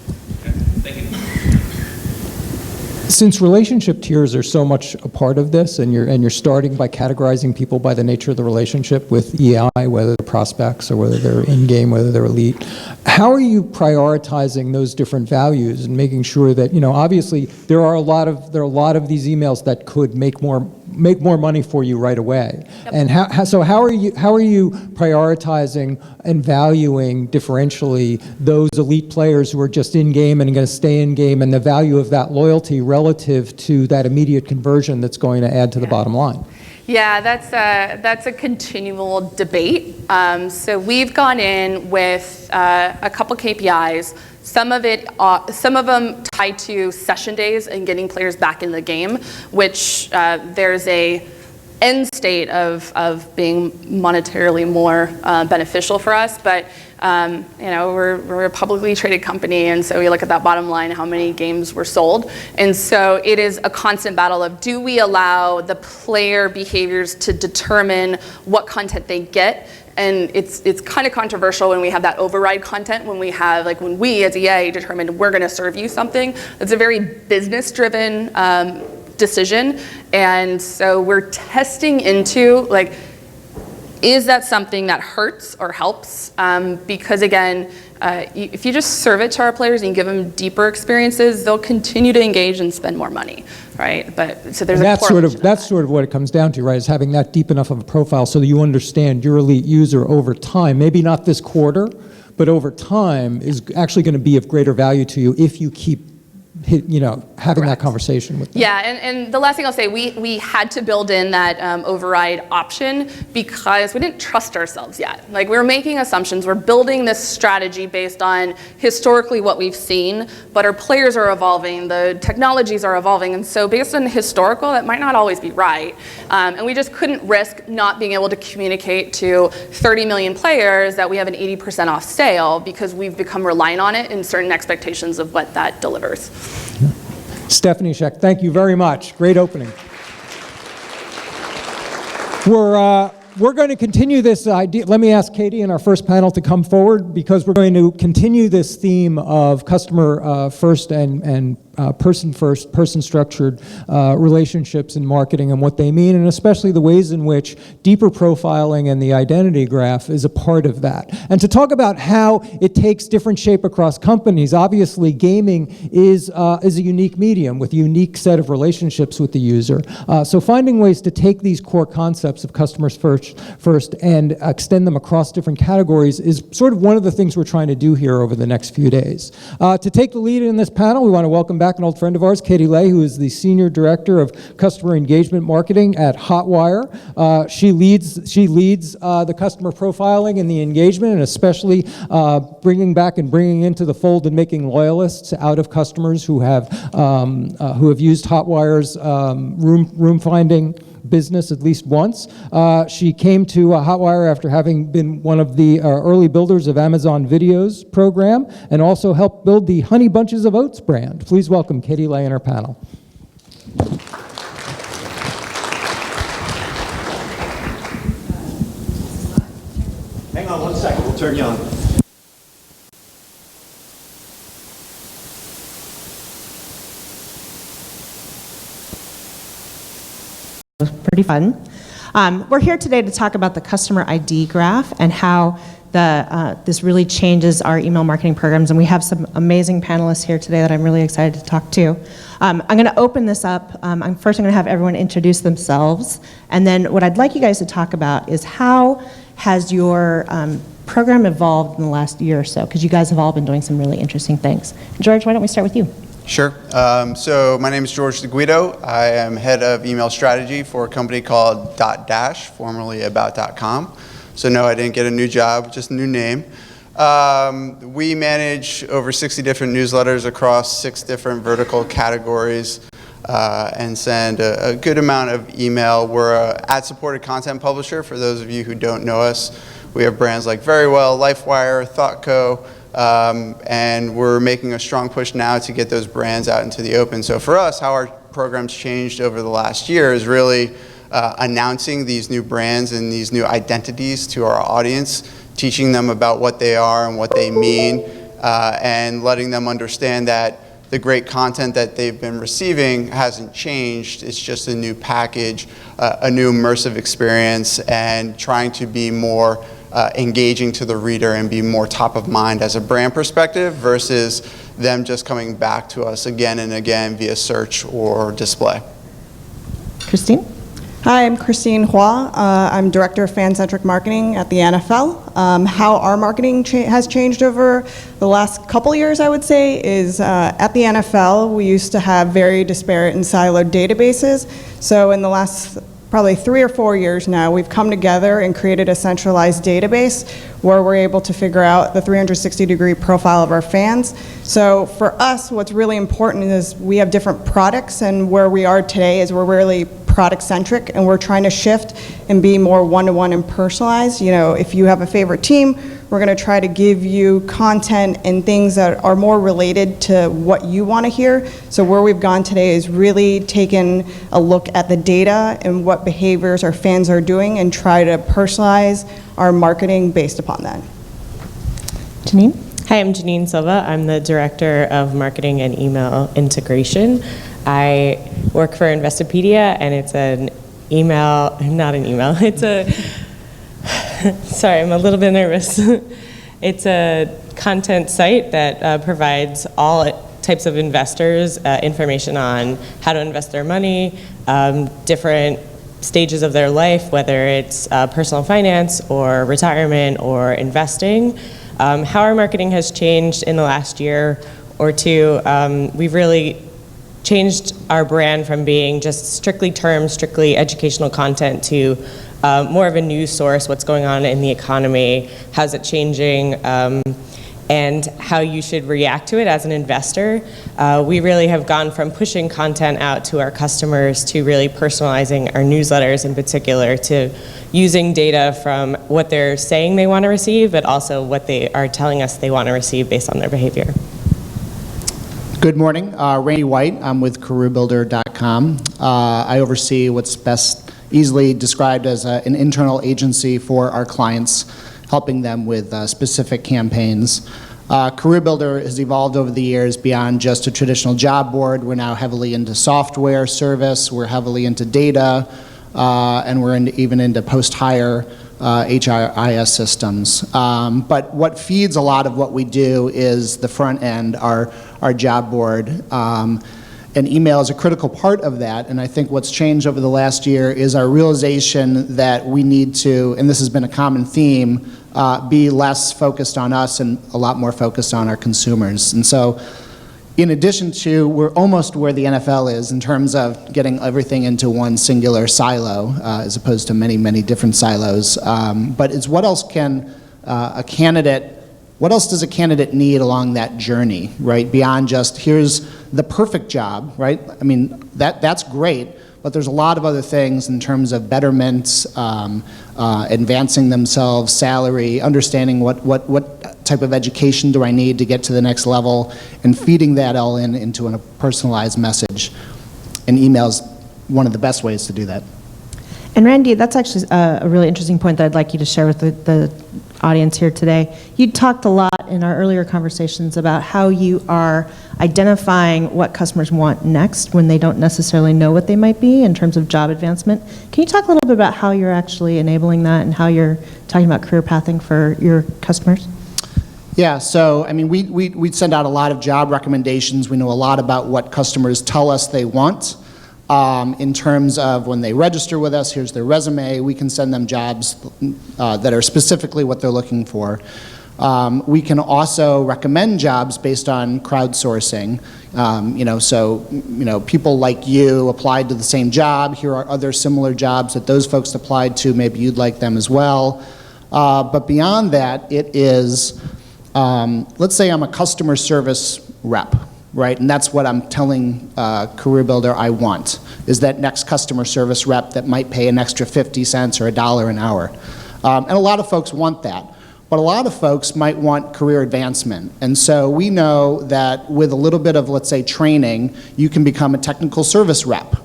Okay, thank you. Since relationship tiers are so much a part of this, and you're starting by categorizing people by the nature of the relationship with EI, whether they're prospects or whether they're in-game, whether they're elite, how are you prioritizing those different values and making sure that, obviously there are a lot of these emails that could make more money for you right away. Yep. And how are you prioritizing and valuing differentially those elite players who are just in game and going to stay in game, and the value of that loyalty relative to that immediate conversion that's going to add to the bottom line? Yeah, that's a continual debate. So we've gone in with a couple KPIs. Some of them tied to session days and getting players back in the game, which there's a end state of being monetarily more beneficial for us. But we're a publicly traded company, and so we look at that bottom line, how many games were sold. And so it is a constant battle of, do we allow the player behaviors to determine what content they get? And it's kind of controversial when we have that override content, when we have, like, when we as EA determined we're going to serve you something. It's a very business-driven decision. And so we're testing into, like, is that something that hurts or helps? Because again, if you just serve it to our players and you give them deeper experiences, they'll continue to engage and spend more money, right? But so there's that's sort of what it comes down to, right? Is having that deep enough of a profile so that you understand your elite user over time, maybe not this quarter, but over time is actually going to be of greater value to you if you keep having that conversation with them. Yeah, and the last thing I'll say, we had to build in that override option because we didn't trust ourselves yet. Like, we were making assumptions. We're building this strategy based on historically what we've seen, but our players are evolving, the technologies are evolving, and so based on historical, that might not always be right. And we just couldn't risk not being able to communicate to 30 million players that we have an 80% off sale because we've become reliant on it in certain expectations of what that delivers. Stephanie Scheck, thank you very much. Great opening. We're going to continue this idea. Let me ask Katie in our first panel to come forward, because we're going to continue this theme of customer first and person first, person structured relationships in marketing and what they mean, and especially the ways in which deeper profiling and the identity graph is a part of that. And to talk about how it takes different shape across companies, obviously gaming is a unique medium with a unique set of relationships with the user. So finding ways to take these core concepts of customers first and extend them across different categories is sort of one of the things we're trying to do here over the next few days. To take the lead in this panel, we want to welcome back an old friend of ours, Katie Lay, who is the Senior Director of Customer Engagement Marketing at Hotwire. She leads the customer profiling and the engagement, and especially bringing into the fold and making loyalists out of customers who have used Hotwire's room finding business at least once. She came to Hotwire after having been one of the early builders of Amazon Video's program, and also helped build the Honey Bunches of Oats brand. Please welcome Katie Lay and her panel. Hang on 1 second, we'll turn you on. It was pretty fun. We're here today to talk about the customer ID graph and how this really changes our email marketing programs, and we have some amazing panelists here today that I'm really excited to talk to. I'm going to open this up. First, I'm going to have everyone introduce themselves, and then what I'd like you guys to talk about is how has your program evolved in the last year or so, because you guys have all been doing some really interesting things. George, why don't we start with you? Sure. So my name is George DeGuido. I am head of email strategy for a company called .dash, formerly About.com. So no, I didn't get a new job, just a new name. We manage over 60 different newsletters across 6 different vertical categories and send a good amount of email. We're an ad-supported content publisher. For those of you who don't know us, we have brands like Verywell, LifeWire, ThoughtCo, and we're making a strong push now to get those brands out into the open. So for us, how our program's changed over the last year is really announcing these new brands and these new identities to our audience, teaching them about what they are and what they mean, and letting them understand that the great content that they've been receiving hasn't changed. It's just a new package, a new immersive experience, and trying to be more engaging to the reader and be more top of mind as a brand perspective versus them just coming back to us again and again via search or display. Christine? Hi, I'm Christine Hua. I'm Director of Fan-Centric Marketing at the NFL. How our marketing has changed over the last couple years, I would say, is at the NFL, we used to have very disparate and siloed databases. So in the last probably 3 or 4 years now, we've come together and created a centralized database where we're able to figure out the 360-degree profile of our fans. So for us, what's really important is we have different products, and where we are today is we're really product-centric, and we're trying to shift and be more one-to-one and personalized. You know, if you have a favorite team, we're going to try to give you content and things that are more related to what you want to hear. So where we've gone today is really taken a look at the data and what behaviors our fans are doing and try to personalize our marketing based upon that. Janine? Hi, I'm Janine Silva. I'm the Director of Marketing and Email Integration. I work for Investopedia, and it's an email, not an email, it's a, sorry, I'm a little bit nervous. It's a content site that provides all types of investors information on how to invest their money, different stages of their life, whether it's personal finance or retirement or investing. How our marketing has changed in the last year or two, we've really changed our brand from being just strictly terms, strictly educational content to more of a news source, what's going on in the economy, how's it changing, and how you should react to it as an investor. We really have gone from pushing content out to our customers to really personalizing our newsletters in particular, to using data from what they're saying they want to receive, but also what they are telling us they want to receive based on their behavior. Good morning, Randy White. I'm with CareerBuilder.com. I oversee what's best easily described as an internal agency for our clients, helping them with specific campaigns. Career Builder has evolved over the years beyond just a traditional job board. We're now heavily into software service, we're heavily into data, and we're even into post-hire HRIS systems. But what feeds a lot of what we do is the front end, our job board. And email is a critical part of that, and I think what's changed over the last year is our realization that we need to, and this has been a common theme, be less focused on us and a lot more focused on our consumers. And so, in addition to, we're almost where the NFL is in terms of getting everything into one singular silo, as opposed to many, many different silos. But it's what else can what else does a candidate need along that journey, right? Beyond just, here's the perfect job, right? I mean, that's great, but there's a lot of other things in terms of betterments, advancing themselves, salary, understanding what type of education do I need to get to the next level, and feeding that all into a personalized message. And email's one of the best ways to do that. And Randy, that's actually a really interesting point that I'd like you to share with the audience here today. You talked a lot in our earlier conversations about how you are identifying what customers want next when they don't necessarily know what they might be in terms of job advancement. Can you talk a little bit about how you're actually enabling that and how you're talking about career pathing for your customers? Yeah, so I mean, we send out a lot of job recommendations. We know a lot about what customers tell us they want. In terms of when they register with us, here's their resume. We can send them jobs that are specifically what they're looking for. We can also recommend jobs based on crowdsourcing. People like you applied to the same job. Here are other similar jobs that those folks applied to. Maybe you'd like them as well. But beyond that, it is, let's say I'm a customer service rep, right? And that's what I'm telling CareerBuilder I want, is that next customer service rep that might pay an extra 50 cents or $1 an hour. And a lot of folks want that. But a lot of folks might want career advancement. And so we know that with a little bit of, let's say, training, you can become a technical service rep.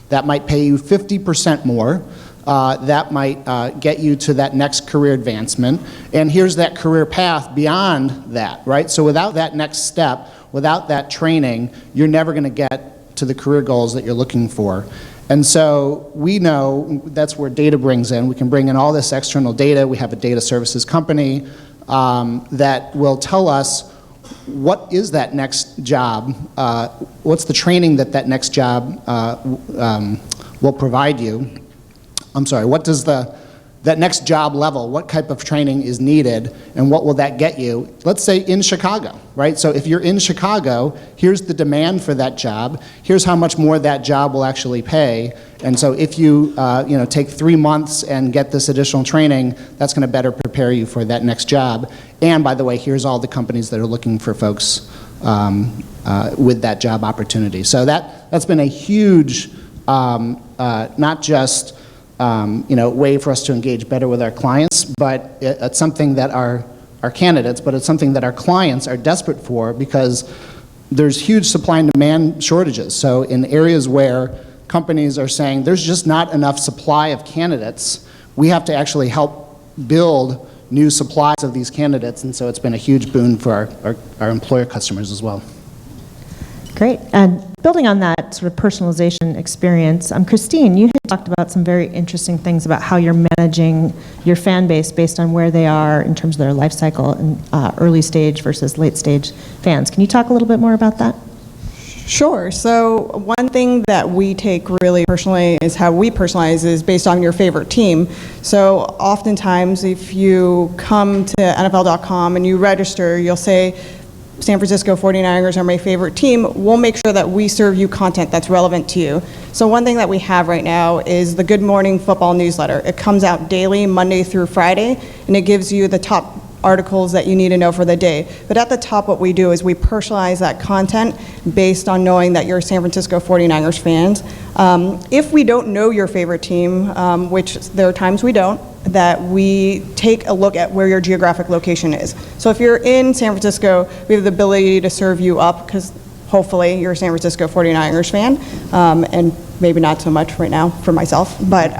That might pay you 50% more. That might get you to that next career advancement. And here's that career path beyond that, right? So without that next step, without that training, you're never going to get to the career goals that you're looking for. And so we know that's where data brings in. We can bring in all this external data. We have a data services company that will tell us what is that next job, what's the training that that next job will provide you. I'm sorry, what does that next job level, what type of training is needed, and what will that get you? Let's say in Chicago, right? So if you're in Chicago, here's the demand for that job, here's how much more that job will actually pay, and so if you take 3 months and get this additional training, that's going to better prepare you for that next job. And by the way, here's all the companies that are looking for folks with that job opportunity. So that's been a huge, not just way for us to engage better with our clients, but it's something that our candidates, but it's something that our clients are desperate for because there's huge supply and demand shortages. So in areas where companies are saying there's just not enough supply of candidates, we have to actually help build new supplies of these candidates, and so it's been a huge boon for our employer customers as well. Great. And building on that sort of personalization experience, Christine, you had talked about some very interesting things about how you're managing your fan base based on where they are in terms of their life cycle and early stage versus late stage fans. Can you talk a little bit more about that? Sure. So one thing that we take really personally is how we personalize is based on your favorite team. So oftentimes if you come to NFL.com and you register, you'll say, San Francisco 49ers are my favorite team. We'll make sure that we serve you content that's relevant to you. So one thing that we have right now is the Good Morning Football newsletter. It comes out daily, Monday through Friday, and it gives you the top articles that you need to know for the day. But at the top, what we do is we personalize that content based on knowing that you're San Francisco 49ers fans. If we don't know your favorite team, which there are times we don't, that we take a look at where your geographic location is. So if you're in San Francisco, we have the ability to serve you up because hopefully you're a San Francisco 49ers fan, and maybe not so much right now for myself, but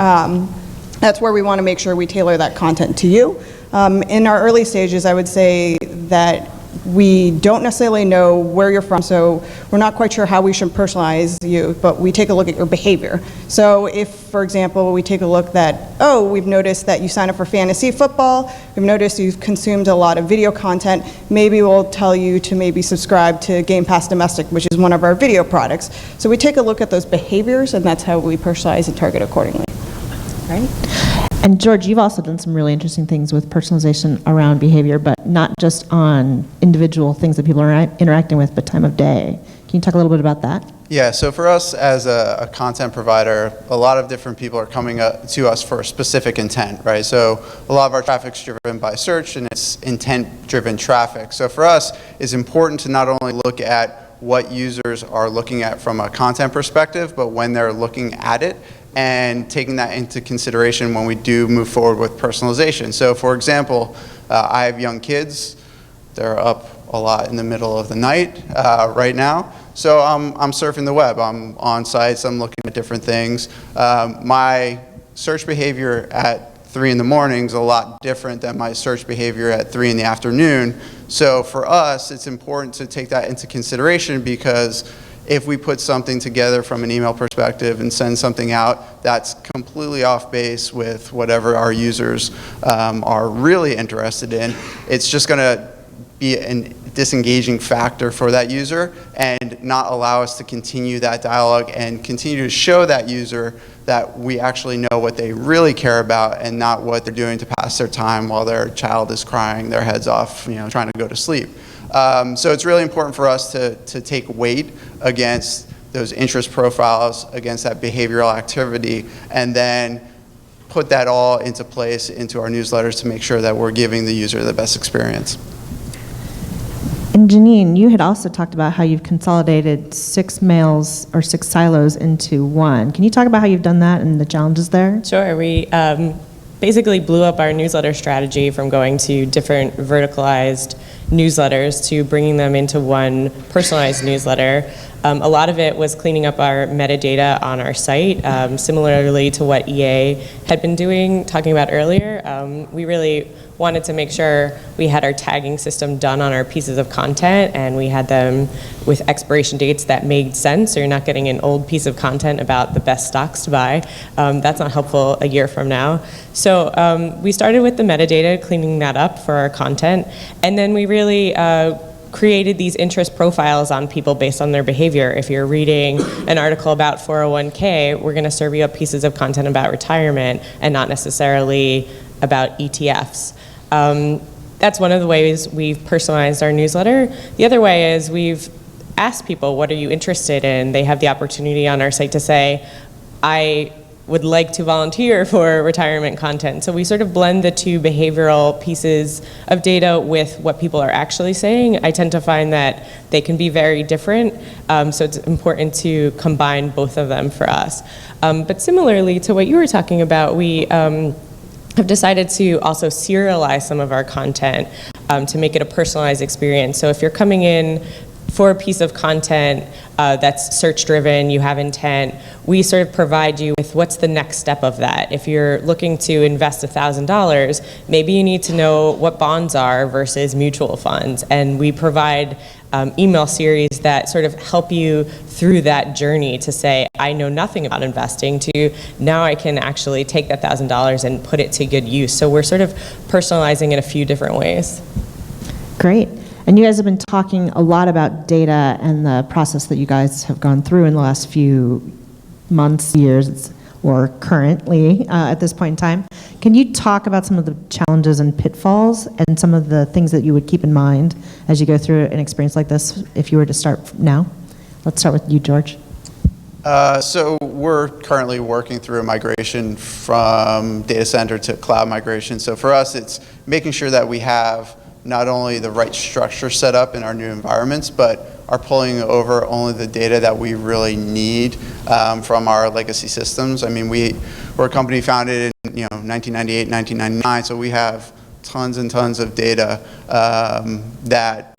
that's where we want to make sure we tailor that content to you. In our early stages, I would say that we don't necessarily know where you're from, so we're not quite sure how we should personalize you, but we take a look at your behavior. So if, for example, we take a look that, oh, we've noticed that you sign up for fantasy football, we've noticed you've consumed a lot of video content, maybe we'll tell you to maybe subscribe to Game Pass Domestic, which is one of our video products. So we take a look at those behaviors, and that's how we personalize and target accordingly. Right? And George, you've also done some really interesting things with personalization around behavior, but not just on individual things that people are interacting with, but time of day. Can you talk a little bit about that? Yeah, so for us as a content provider, a lot of different people are coming to us for a specific intent, right? So a lot of our traffic's driven by search and it's intent-driven traffic. So for us, it's important to not only look at what users are looking at from a content perspective, but when they're looking at it, and taking that into consideration when we do move forward with personalization. So for example, I have young kids. They're up a lot in the middle of the night right now. So I'm surfing the web. I'm on sites. I'm looking at different things. My search behavior at 3 in the morning is a lot different than my search behavior at 3 in the afternoon. So for us, it's important to take that into consideration, because if we put something together from an email perspective and send something out that's completely off base with whatever our users are really interested in, it's just going to be a disengaging factor for that user and not allow us to continue that dialogue and continue to show that user that we actually know what they really care about and not what they're doing to pass their time while their child is crying their heads off, trying to go to sleep. So it's really important for us to take weight against those interest profiles, against that behavioral activity, and then put that all into place into our newsletters to make sure that we're giving the user the best experience. And Janine, you had also talked about how you've consolidated 6 mails or 6 silos into one. Can you talk about how you've done that and the challenges there? Sure. We basically blew up our newsletter strategy from going to different verticalized newsletters to bringing them into one personalized newsletter. A lot of it was cleaning up our metadata on our site, similarly to what EA had been doing, talking about earlier. We really wanted to make sure we had our tagging system done on our pieces of content, and we had them with expiration dates that made sense, so you're not getting an old piece of content about the best stocks to buy. That's not helpful a year from now. So we started with the metadata, cleaning that up for our content, and then we really created these interest profiles on people based on their behavior. If you're reading an article about 401k, we're going to serve you up pieces of content about retirement and not necessarily about ETFs. That's one of the ways we've personalized our newsletter. The other way is we've asked people, what are you interested in? They have the opportunity on our site to say, I would like to volunteer for retirement content. So we sort of blend the two behavioral pieces of data with what people are actually saying. I tend to find that they can be very different, so it's important to combine both of them for us. But similarly to what you were talking about, we have decided to also serialize some of our content to make it a personalized experience. So if you're coming in for a piece of content that's search-driven, you have intent, we sort of provide you with what's the next step of that. If you're looking to invest $1,000, maybe you need to know what bonds are versus mutual funds, and we provide email series that sort of help you through that journey to say, I know nothing about investing, to now I can actually take that $1,000 and put it to good use. So we're sort of personalizing in a few different ways. Great. And you guys have been talking a lot about data and the process that you guys have gone through in the last few months, years, or currently at this point in time. Can you talk about some of the challenges and pitfalls and some of the things that you would keep in mind as you go through an experience like this, if you were to start now? Let's start with you, George. So we're currently working through a migration from data center to cloud migration. So for us, it's making sure that we have not only the right structure set up in our new environments, but are pulling over only the data that we really need from our legacy systems. I mean, we're a company founded in 1998, 1999, so we have tons and tons of data that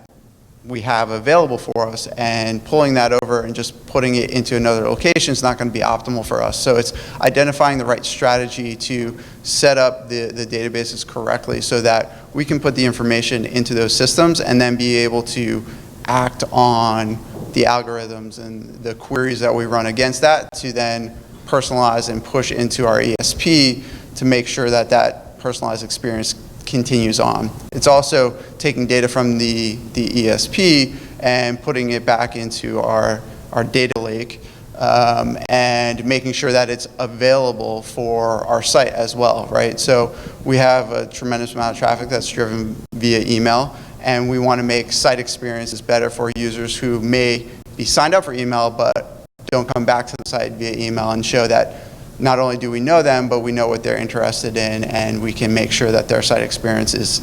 we have available for us, and pulling that over and just putting it into another location is not going to be optimal for us. So it's identifying the right strategy to set up the databases correctly so that we can put the information into those systems and then be able to act on the algorithms and the queries that we run against that to then personalize and push into our ESP to make sure that that personalized experience continues on. It's also taking data from the ESP and putting it back into our data lake and making sure that it's available for our site as well, right? So we have a tremendous amount of traffic that's driven via email, and we want to make site experiences better for users who may be signed up for email but don't come back to the site via email, and show that not only do we know them, but we know what they're interested in, and we can make sure that their site experience is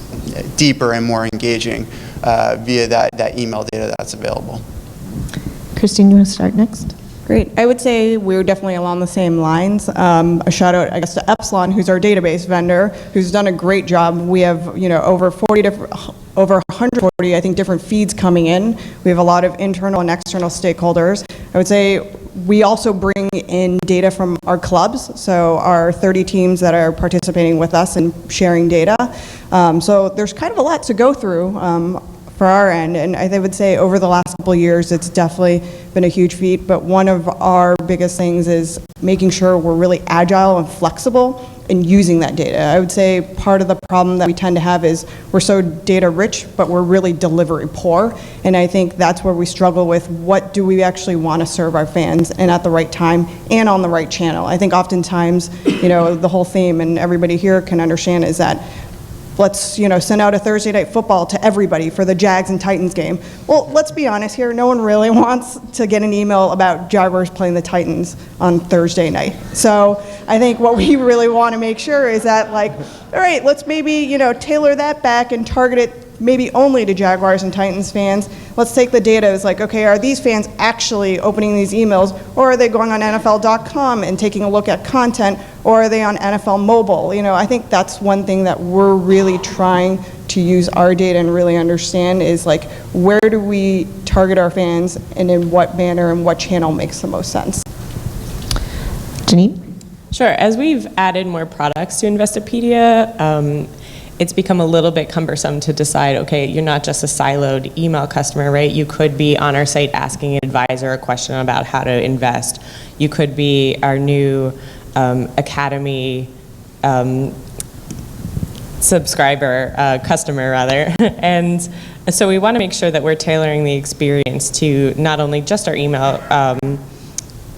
deeper and more engaging via that email data that's available. Christine, you want to start next? Great. I would say we're definitely along the same lines. A shout out, I guess, to Epsilon, who's our database vendor, who's done a great job. We have, over 40 different, over 140, I think, different feeds coming in. We have a lot of internal and external stakeholders. I would say we also bring in data from our clubs, so our 30 teams that are participating with us and sharing data. So there's kind of a lot to go through for our end, and I would say over the last couple of years it's definitely been a huge feat, but one of our biggest things is making sure we're really agile and flexible in using that data. I would say part of the problem that we tend to have is we're so data rich, but we're really delivery poor, and I think that's where we struggle with what do we actually want to serve our fans and at the right time and on the right channel. I think oftentimes, the whole theme, and everybody here can understand, is that let's, send out a Thursday night football to everybody for the Jags and Titans game. Well, let's be honest here, no one really wants to get an email about Jaguars playing the Titans on Thursday night. So I think what we really want to make sure is that, all right, let's maybe, tailor that back and target it maybe only to Jaguars and Titans fans. Let's take the data as okay, are these fans actually opening these emails, or are they going on NFL.com and taking a look at content, or are they on NFL mobile? I think that's one thing that we're really trying to use our data and really understand is where do we target our fans and in what manner and what channel makes the most sense. Janine? Sure. As we've added more products to Investopedia, it's become a little bit cumbersome to decide, okay, you're not just a siloed email customer, right? You could be on our site asking an advisor a question about how to invest. You could be our new Academy customer rather. And so we want to make sure that we're tailoring the experience to not only just our email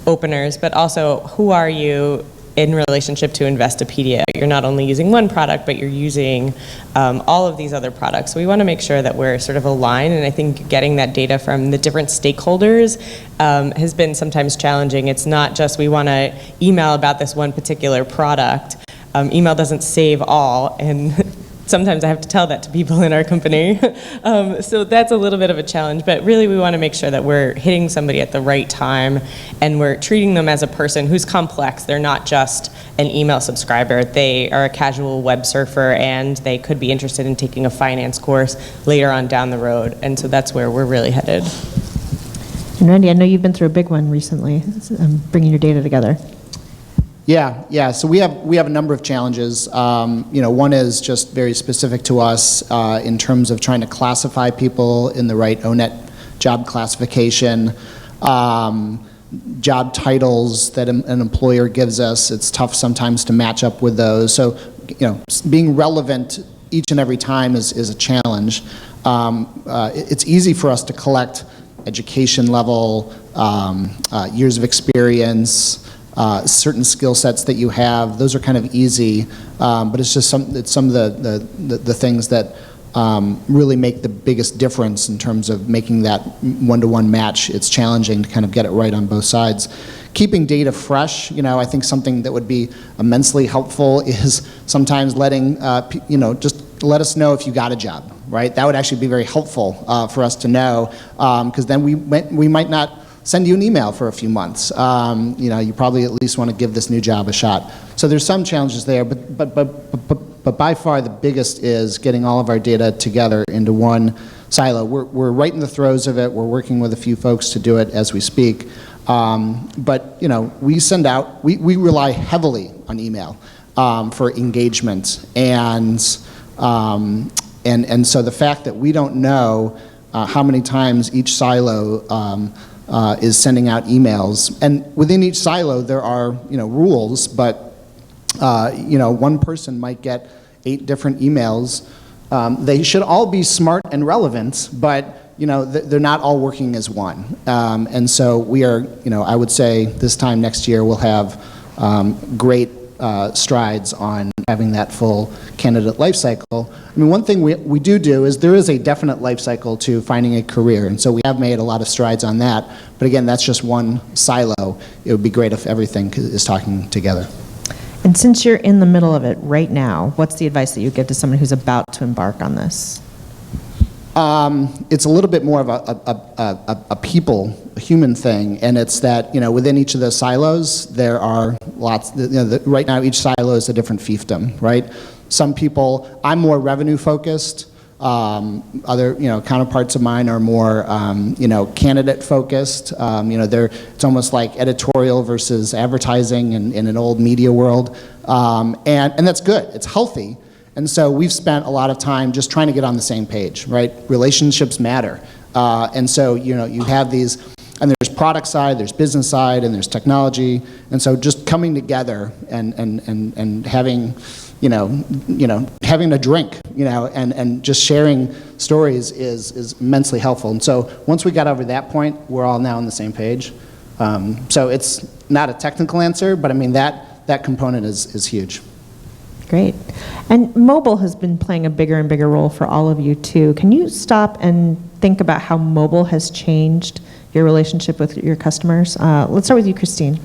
openers, but also who are you in relationship to Investopedia. You're not only using one product, but you're using all of these other products. So we want to make sure that we're sort of aligned, and I think getting that data from the different stakeholders has been sometimes challenging. It's not just we want to email about this one particular product. Email doesn't save all, and sometimes I have to tell that to people in our company. So that's a little bit of a challenge, but really we want to make sure that we're hitting somebody at the right time and we're treating them as a person who's complex. They're not just an email subscriber. They are a casual web surfer and they could be interested in taking a finance course later on down the road. And so that's where we're really headed. And Randy, I know you've been through a big one recently, bringing your data together. Yeah. So we have a number of challenges. One is just very specific to us in terms of trying to classify people in the right ONET job classification, job titles that an employer gives us. It's tough sometimes to match up with those. So, being relevant each and every time is a challenge. It's easy for us to collect education level, years of experience, certain skill sets that you have. Those are kind of easy, but it's just some of the things that really make the biggest difference in terms of making that one-to-one match. It's challenging to kind of get it right on both sides. Keeping data fresh, I think something that would be immensely helpful is sometimes letting, just let us know if you got a job, right? That would actually be very helpful for us to know, because then we might not send you an email for a few months. You probably at least want to give this new job a shot. So there's some challenges there, but by far the biggest is getting all of our data together into one silo. We're right in the throes of it. We're working with a few folks to do it as we speak. But we send out, we rely heavily on email for engagement, and so the fact that we don't know how many times each silo is sending out emails, and within each silo there are rules, but one person might get 8 different emails. They should all be smart and relevant, but they're not all working as one. And so we are, I would say this time next year we'll have great strides on having that full candidate life cycle. I mean, one thing we do is there is a definite life cycle to finding a career, and so we have made a lot of strides on that. But again, that's just one silo. It would be great if everything is talking together. And since you're in the middle of it right now, what's the advice that you give to someone who's about to embark on this? It's a little bit more of a human thing, and it's that, within each of those silos, there are lots, right now each silo is a different fiefdom, right? Some people, I'm more revenue focused, Other, counterparts of mine are more, candidate focused. It's almost like editorial versus advertising in an old media world. And that's good. It's healthy. And so we've spent a lot of time just trying to get on the same page, right? Relationships matter. And so, you have these, and there's product side, there's business side, and there's technology. And so just coming together and having, having a drink, and just sharing stories is immensely helpful. And so once we got over that point, we're all now on the same page. So it's not a technical answer, but I mean, that component is huge. Great. And mobile has been playing a bigger and bigger role for all of you too. Can you stop and think about how mobile has changed your relationship with your customers? Let's start with you, Christine.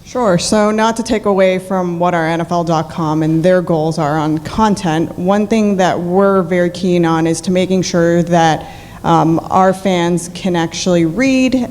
Sure. So not to take away from what our NFL.com and their goals are on content, one thing that we're very keen on is to making sure that our fans can actually read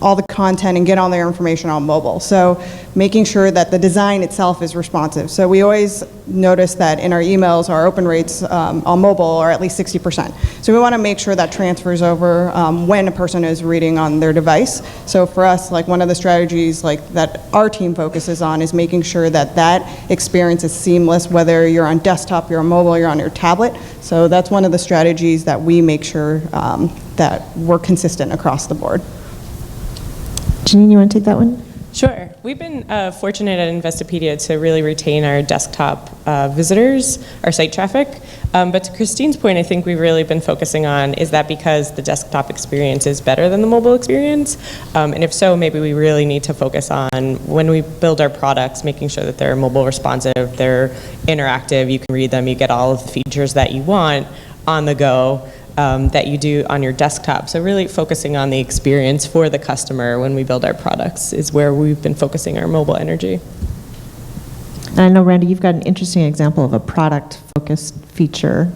all the content and get all their information on mobile. So making sure that the design itself is responsive. So we always notice that in our emails, our open rates on mobile are at least 60%. So we want to make sure that transfers over when a person is reading on their device. So for us, like one of the strategies that our team focuses on is making sure that that experience is seamless, whether you're on desktop, you're on mobile, you're on your tablet. So that's one of the strategies that we make sure that we're consistent across the board. Janine, you want to take that one? Sure. We've been fortunate at Investopedia to really retain our desktop visitors, our site traffic. But to Christine's point, I think we've really been focusing on, is that because the desktop experience is better than the mobile experience? And if so, maybe we really need to focus on, when we build our products, making sure that they're mobile responsive, they're interactive, you can read them, you get all of the features that you want on the go. That you do on your desktop. So really focusing on the experience for the customer when we build our products is where we've been focusing our mobile energy. And I know, Randy, you've got an interesting example of a product-focused feature.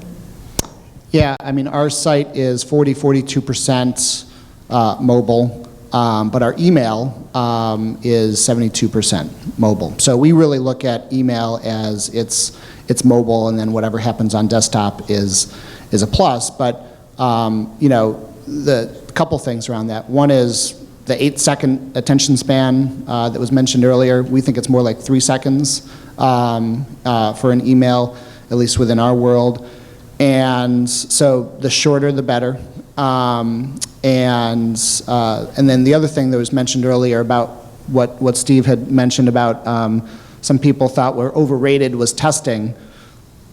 Yeah, I mean, our site is 42% mobile, but our email is 72% mobile. So we really look at email as it's mobile, and then whatever happens on desktop is a plus. But the couple things around that. One is the 8-second attention span that was mentioned earlier. We think it's more like 3 seconds for an email, at least within our world. And so the shorter, the better. And then the other thing that was mentioned earlier about what Steve had mentioned about some people thought were overrated was testing.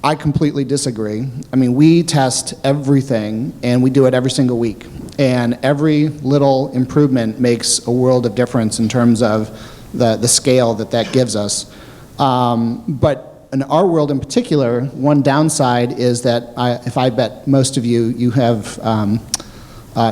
I completely disagree. I mean, we test everything, and we do it every single week. And every little improvement makes a world of difference in terms of the scale that gives us. But in our world in particular, one downside is that if I bet most of you have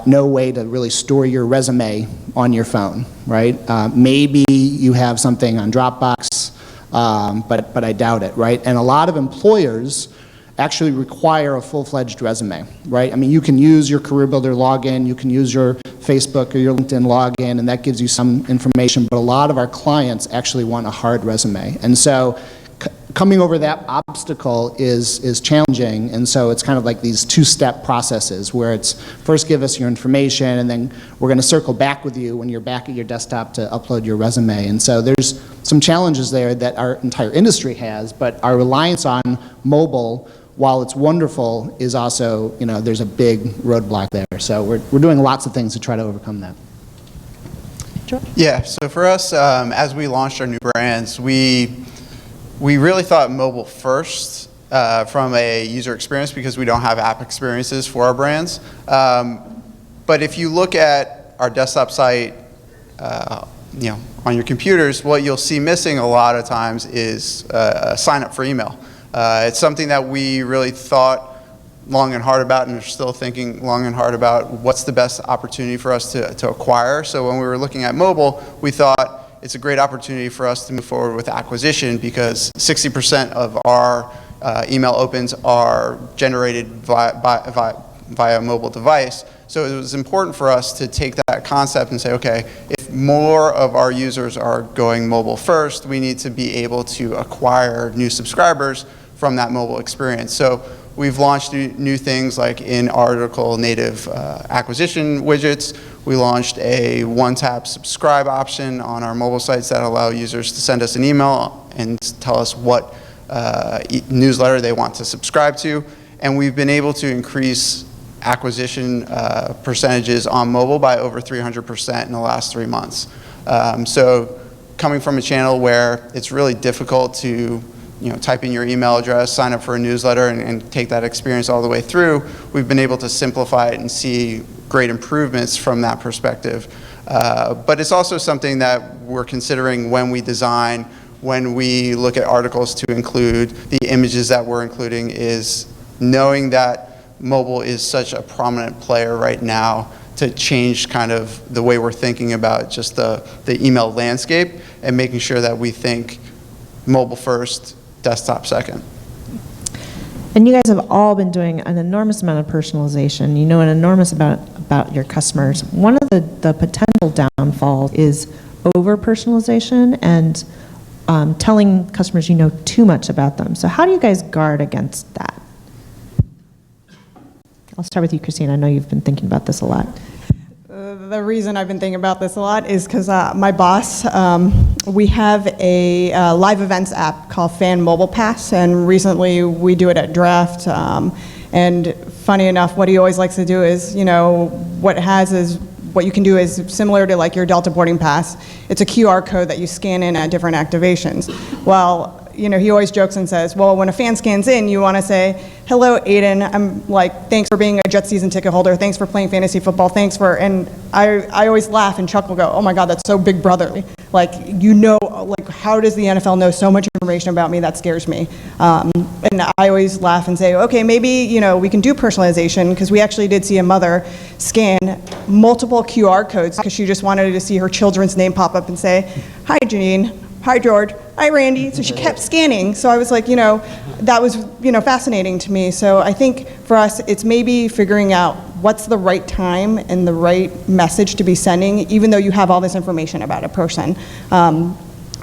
no way to really store your resume on your phone, right? Maybe you have something on Dropbox, but I doubt it, right? And a lot of employers actually require a full-fledged resume, right? I mean, you can use your Career Builder login, you can use your Facebook or your LinkedIn login, and that gives you some information, but a lot of our clients actually want a hard resume. And so coming over that obstacle is challenging, and so it's kind of like these two-step processes where it's first give us your information, and then we're going to circle back with you when you're back at your desktop to upload your resume. And so there's some challenges there that our entire industry has, but our reliance on mobile, while it's wonderful, is also, there's a big roadblock there. So we're doing lots of things to try to overcome that. Yeah, so for us, as we launched our new brands, we really thought mobile first from a user experience because we don't have app experiences for our brands. But if you look at our desktop site, on your computers, what you'll see missing a lot of times is a sign up for email. It's something that we really thought long and hard about, and are still thinking long and hard about what's the best opportunity for us to acquire. So when we were looking at mobile, we thought it's a great opportunity for us to move forward with acquisition because 60% of our email opens are generated via a mobile device. So it was important for us to take that concept and say, okay, if more of our users are going mobile first, we need to be able to acquire new subscribers from that mobile experience. So we've launched new things like in article native acquisition widgets. We launched a one-tap subscribe option on our mobile sites that allow users to send us an email and tell us what newsletter they want to subscribe to. And we've been able to increase acquisition percentages on mobile by over 300% in the last 3 months. So coming from a channel where it's really difficult to type in your email address, sign up for a newsletter, and take that experience all the way through, we've been able to simplify it and see great improvements from that perspective. But it's also something that we're considering when we design, when we look at articles to include the images that we're including, is knowing that mobile is such a prominent player right now to change kind of the way we're thinking about just the email landscape and making sure that we think mobile first, desktop second. And you guys have all been doing an enormous amount of personalization. You know an enormous about your customers. One of the potential downfalls is over-personalization and telling customers you know too much about them. So how do you guys guard against that? I'll start with you, Christine. I know you've been thinking about this a lot. The reason I've been thinking about this a lot is because my boss, we have a live events app called Fan Mobile Pass, and recently we do it at Draft. And funny enough, what he always likes to do is, what you can do is similar to like your Delta boarding pass. It's a QR code that you scan in at different activations. Well, he always jokes and says, well, when a fan scans in, you want to say, hello, Aiden. I'm like, thanks for being a Jets season ticket holder. Thanks for playing fantasy football. Thanks for, and I always laugh and chuckle, go, oh my God, that's so big brotherly. Like, how does the NFL know so much information about me? That scares me. And I always laugh and say, okay, maybe, we can do personalization, because we actually did see a mother scan multiple QR codes because she just wanted to see her children's name pop up and say, hi, Janine. Hi, George. Hi, Randy. So she kept scanning. So I was like, that was, fascinating to me. So I think for us, it's maybe figuring out what's the right time and the right message to be sending, even though you have all this information about a person. I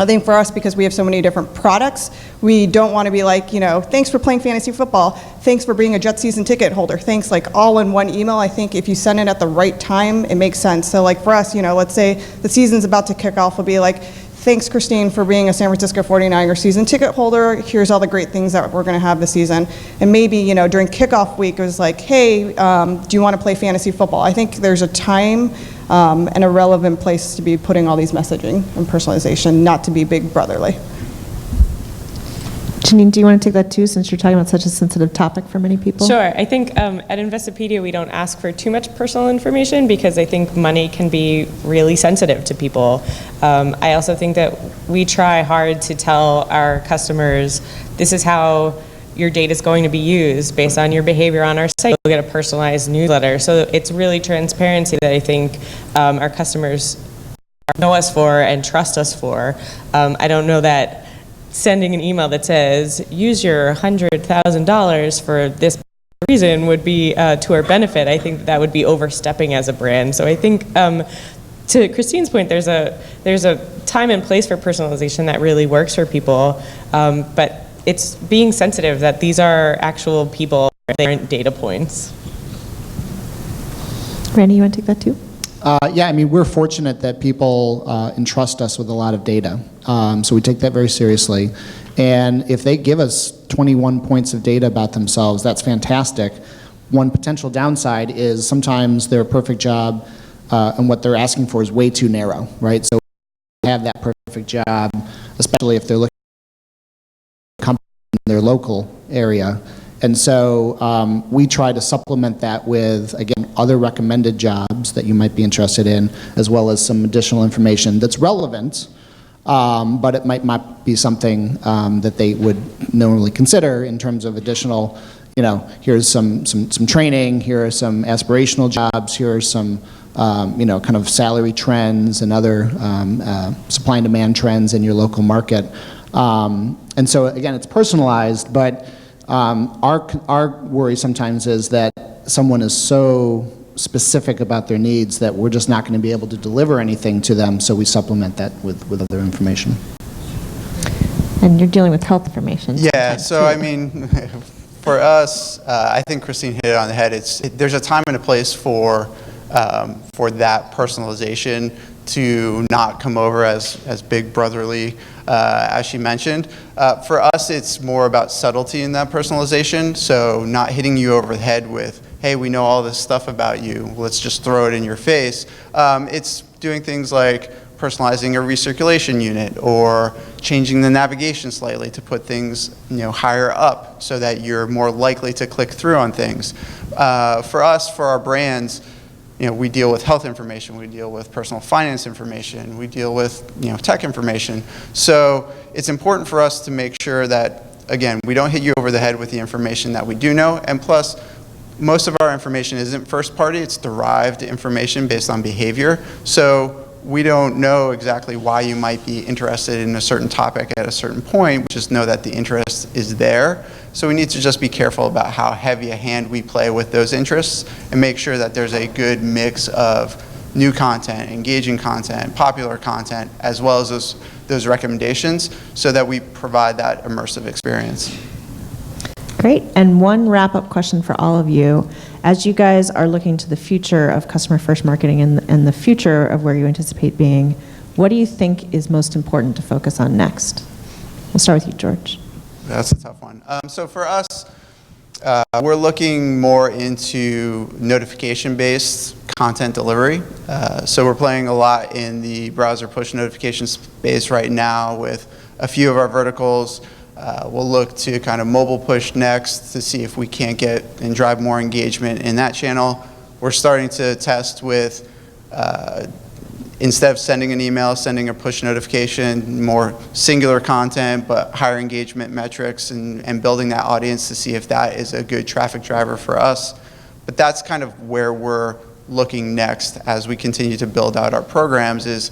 think for us, because we have so many different products, we don't want to be like, thanks for playing fantasy football. Thanks for being a Jet season ticket holder. Thanks, like all in one email. I think if you send it at the right time, it makes sense. So like for us, let's say the season's about to kick off, we'll be like, thanks, Christine, for being a San Francisco 49er season ticket holder. Here's all the great things that we're going to have this season. And maybe, during kickoff week, it was like, hey, do you want to play fantasy football? I think there's a time and a relevant place to be putting all these messaging and personalization, not to be big brotherly. Janine, do you want to take that too, since you're talking about such a sensitive topic for many people? Sure. I think at Investopedia, we don't ask for too much personal information because I think money can be really sensitive to people. I also think that we try hard to tell our customers, this is how your data is going to be used based on your behavior on our site. You'll get a personalized newsletter. So it's really transparency that I think our customers know us for and trust us for. I don't know that sending an email that says, use your $100,000 for this reason would be to our benefit. I think that would be overstepping as a brand. So I think, to Christine's point, there's a time and place for personalization that really works for people, but it's being sensitive that these are actual people, they aren't data points. Randy, you want to take that too? Yeah, I mean, we're fortunate that people entrust us with a lot of data. So we take that very seriously. And if they give us 21 points of data about themselves, that's fantastic. One potential downside is sometimes their perfect job and what they're asking for is way too narrow, right? So have that perfect job, especially if they're looking at a company in their local area. And so we try to supplement that with, again, other recommended jobs that you might be interested in, as well as some additional information that's relevant, but it might not be something that they would normally consider in terms of additional, here's some training, here are some aspirational jobs, here are some, kind of salary trends and other supply and demand trends in your local market. And so, again, it's personalized, but our worry sometimes is that someone is so specific about their needs that we're just not going to be able to deliver anything to them, so we supplement that with other information. And you're dealing with health information. Yeah, so I mean, For us, I think Christine hit it on the head. There's a time and a place for that personalization to not come over as big brotherly, as she mentioned. For us, it's more about subtlety in that personalization, so not hitting you over the head with, hey, we know all this stuff about you, let's just throw it in your face. It's doing things like personalizing a recirculation unit or changing the navigation slightly to put things higher up so that you're more likely to click through on things. For us, for our brands, we deal with health information, we deal with personal finance information, we deal with tech information. So it's important for us to make sure that, again, we don't hit you over the head with the information that we do know, and plus, most of our information isn't first party, it's derived information based on behavior. So we don't know exactly why you might be interested in a certain topic at a certain point. We just know that the interest is there. So we need to just be careful about how heavy a hand we play with those interests and make sure that there's a good mix of new content, engaging content, popular content, as well as those recommendations so that we provide that immersive experience. Great. And one wrap-up question for all of you. As you guys are looking to the future of customer-first marketing and the future of where you anticipate being, what do you think is most important to focus on next? We'll start with you, George. That's a tough one. So for us, we're looking more into notification-based content delivery. So we're playing a lot in the browser push notification space right now with a few of our verticals. We'll look to kind of mobile push next to see if we can't get and drive more engagement in that channel. We're starting to test with, instead of sending an email, sending a push notification, more singular content, but higher engagement metrics and building that audience to see if that is a good traffic driver for us. But that's kind of where we're looking next as we continue to build out our programs is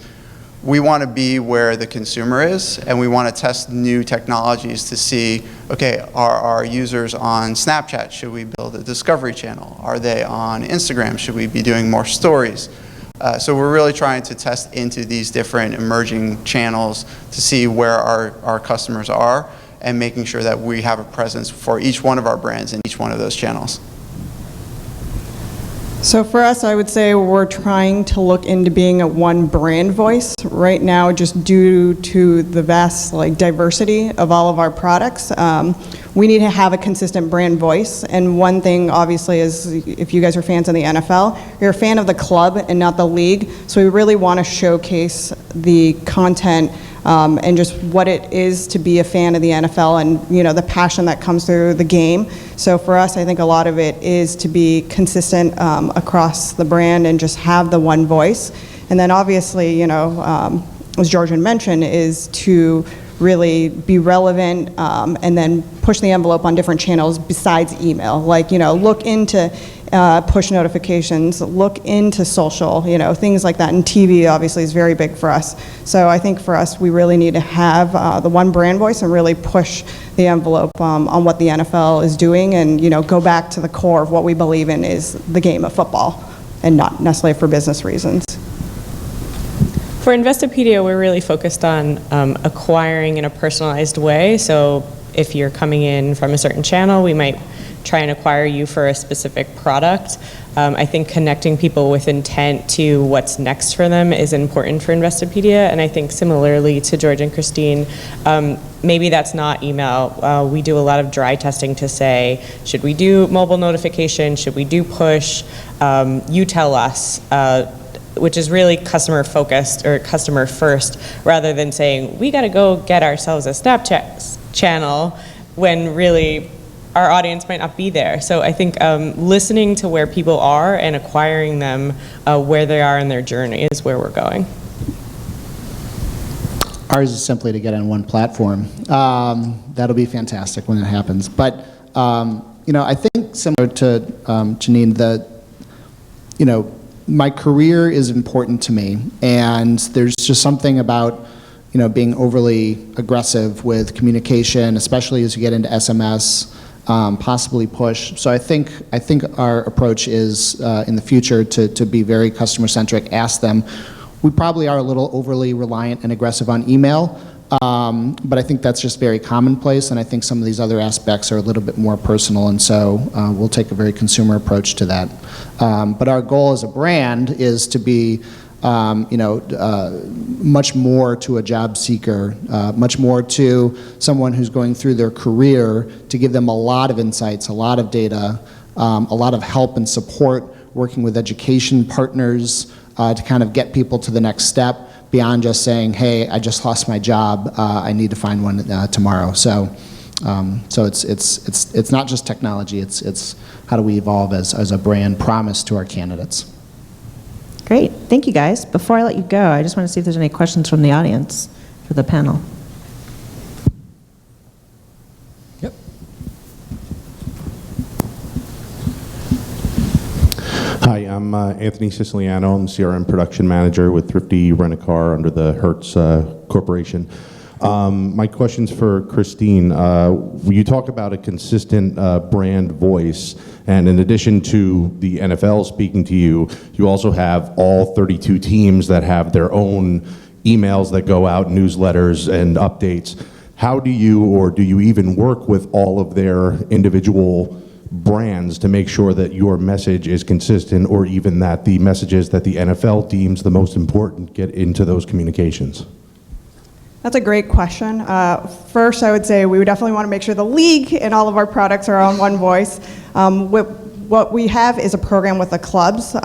we want to be where the consumer is, and we want to test new technologies to see, okay, are our users on Snapchat? Should we build a discovery channel? Are they on Instagram? Should we be doing more stories? So we're really trying to test into these different emerging channels to see where our customers are and making sure that we have a presence for each one of our brands in each one of those channels. So for us, I would say we're trying to look into being a one brand voice. Right now, just due to the vast diversity of all of our products, we need to have a consistent brand voice. And one thing, obviously, is if you guys are fans of the NFL, you're a fan of the club and not the league. So we really want to showcase the content and just what it is to be a fan of the NFL and the passion that comes through the game. So for us, I think a lot of it is to be consistent across the brand and just have the one voice. And then obviously, as George had mentioned, is to really be relevant and then push the envelope on different channels besides email. Look into push notifications, look into social, things like that. And TV obviously is very big for us. So I think for us, we really need to have the one brand voice and really push the envelope on what the NFL is doing and, go back to the core of what we believe in is the game of football and not necessarily for business reasons. For Investopedia, we're really focused on acquiring in a personalized way. So if you're coming in from a certain channel, we might try and acquire you for a specific product. I think connecting people with intent to what's next for them is important for Investopedia, and I think similarly to George and Christine, maybe that's not email. We do a lot of dry testing to say, should we do mobile notification? Should we do push? You tell us. Which is really customer focused or customer first, rather than saying, we got to go get ourselves a Snapchat channel when really our audience might not be there. So I think listening to where people are and acquiring them where they are in their journey is where we're going. Ours is simply to get on one platform. That'll be fantastic when it happens. But I think similar to Janine, my career is important to me, and there's just something about being overly aggressive with communication, especially as you get into SMS, possibly push. So I think our approach is in the future to be very customer centric. Ask them. We probably are a little overly reliant and aggressive on email, But I think that's just very commonplace, and I think some of these other aspects are a little bit more personal, and so we'll take a very consumer approach to that. But our goal as a brand is to be much more to a job seeker, much more to someone who's going through their career, to give them a lot of insights, a lot of data, a lot of help and support, working with education partners to kind of get people to the next step beyond just saying, hey, I just lost my job, I need to find one tomorrow. So it's not just technology, it's how do we evolve as a brand promise to our candidates. Great, thank you guys. Before I let you go, I just want to see if there's any questions from the audience for the panel. Yep. Hi, I'm Anthony Siciliano. I'm CRM production manager with Thrifty Rent-A-Car under the Hertz Corporation. My question's for Christine. You talk about a consistent brand voice, and in addition to the NFL speaking to you, you also have all 32 teams that have their own emails that go out, newsletters and updates. How do you, or do you even work with all of their individual brands to make sure that your message is consistent, or even that the messages that the NFL deems the most important get into those communications? That's a great question. First, I would say we would definitely want to make sure the league and all of our products are on one voice. What we have is a program with the clubs.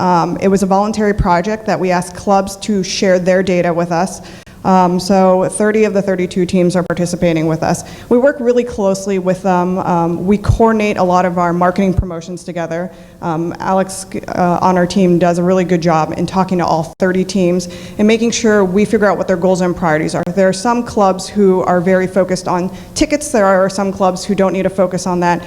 It was a voluntary project that we asked clubs to share their data with us. So 30 of the 32 teams are participating with us. We work really closely with them. We coordinate a lot of our marketing promotions together. Alex on our team does a really good job in talking to all 30 teams and making sure we figure out what their goals and priorities are. There are some clubs who are very focused on tickets. There are some clubs who don't need to focus on that.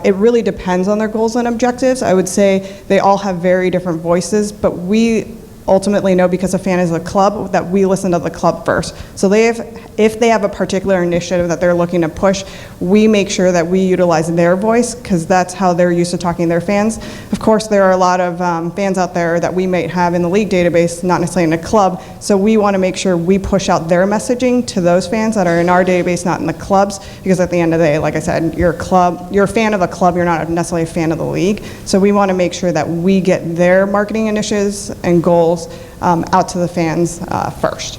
It really depends on their goals and objectives. I would say they all have very different voices, but we ultimately know, because a fan is a club, that we listen to the club first. So if they have a particular initiative that they're looking to push, we make sure that we utilize their voice, because that's how they're used to talking to their fans. Of course, there are a lot of fans out there that we might have in the league database, not necessarily in a club, so we want to make sure we push out their messaging to those fans that are in our database, not in the clubs, because at the end of the day, like I said, you're a fan of a club, you're not necessarily a fan of the league. So we want to make sure that we get their marketing initiatives and goals out to the fans first.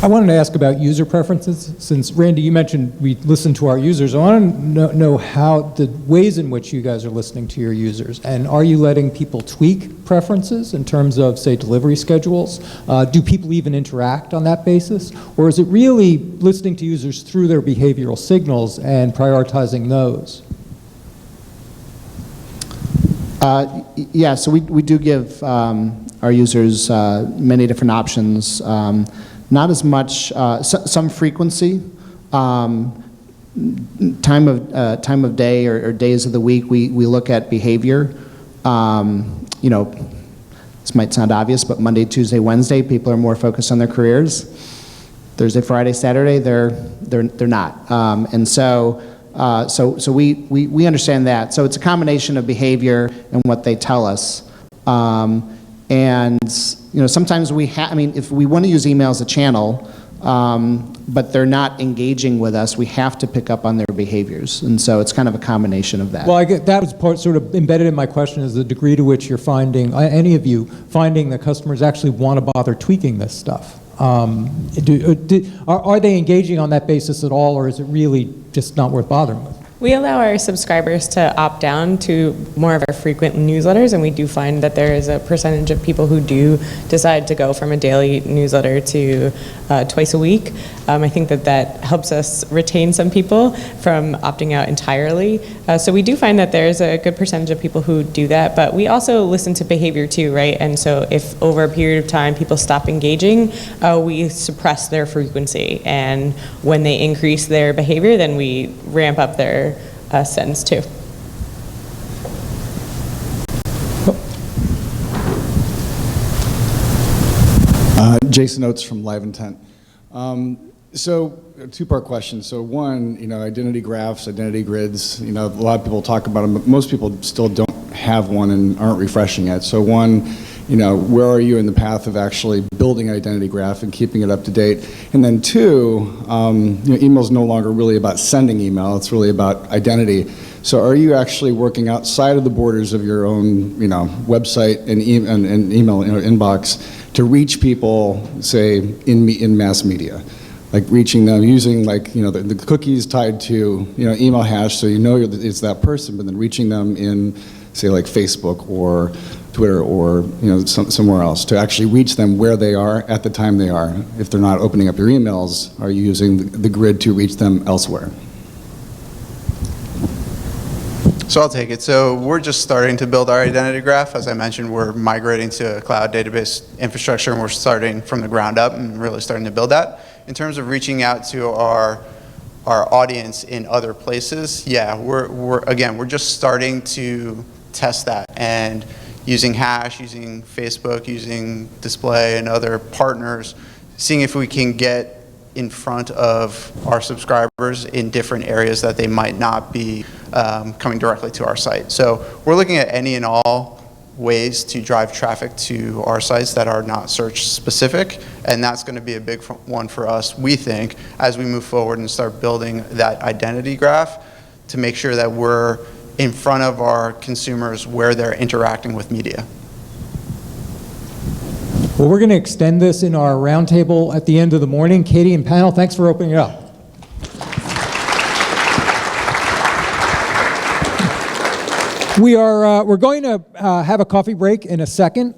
I wanted to ask about user preferences. Since, Randy, you mentioned we listen to our users, I want to know how the ways in which you guys are listening to your users. And are you letting people tweak preferences in terms of, say, delivery schedules? Do people even interact on that basis? Or is it really listening to users through their behavioral signals and prioritizing those? Yeah, so we do give our users many different options. Not as much, some frequency, time of day or days of the week. We look at behavior. This might sound obvious, but Monday, Tuesday, Wednesday, people are more focused on their careers. Thursday, Friday, Saturday, they're not. And so we understand that. So it's a combination of behavior and what they tell us. And sometimes if we want to use email as a channel, but they're not engaging with us, we have to pick up on their behaviors. And so it's kind of a combination of that. Well, I get that was part sort of embedded in my question, is the degree to which you're finding, any of you, finding that customers actually want to bother tweaking this stuff. Are they engaging on that basis at all, or is it really just not worth bothering with? We allow our subscribers to opt down to more of our frequent newsletters, and we do find that there is a percentage of people who do decide to go from a daily newsletter to twice a week. I think that helps us retain some people from opting out entirely. So we do find that there's a good percentage of people who do that, but we also listen to behavior too, right? And so if over a period of time people stop engaging, we suppress their frequency. And when they increase their behavior, then we ramp up their sends too. Jason Oates from Live Intent. So a two-part question. So one, identity graphs, identity grids, a lot of people talk about them, but most people still don't have one and aren't refreshing it. So one, where are you in the path of actually building an identity graph and keeping it up to date? And then two, email is no longer really about sending email, it's really about identity. So are you actually working outside of the borders of your own, website and email inbox to reach people, say, in mass media? Like reaching them using the cookies tied to, email hash so it's that person, but then reaching them in, say, like Facebook or Twitter or somewhere else to actually reach them where they are at the time they are. If they're not opening up your emails, are you using the grid to reach them elsewhere? So I'll take it. So we're just starting to build our identity graph. As I mentioned, we're migrating to a cloud database infrastructure, and we're starting from the ground up and really starting to build that. In terms of reaching out to our audience in other places, yeah, we're just starting to test that and using Hash, using Facebook, using Display and other partners, seeing if we can get in front of our subscribers in different areas that they might not be coming directly to our site. So we're looking at any and all ways to drive traffic to our sites that are not search specific, and that's going to be a big one for us, we think, as we move forward and start building that identity graph to make sure that we're in front of our consumers where they're interacting with media. Well, we're going to extend this in our roundtable at the end of the morning. Katie and panel, thanks for opening it up. We're going to have a coffee break in a second.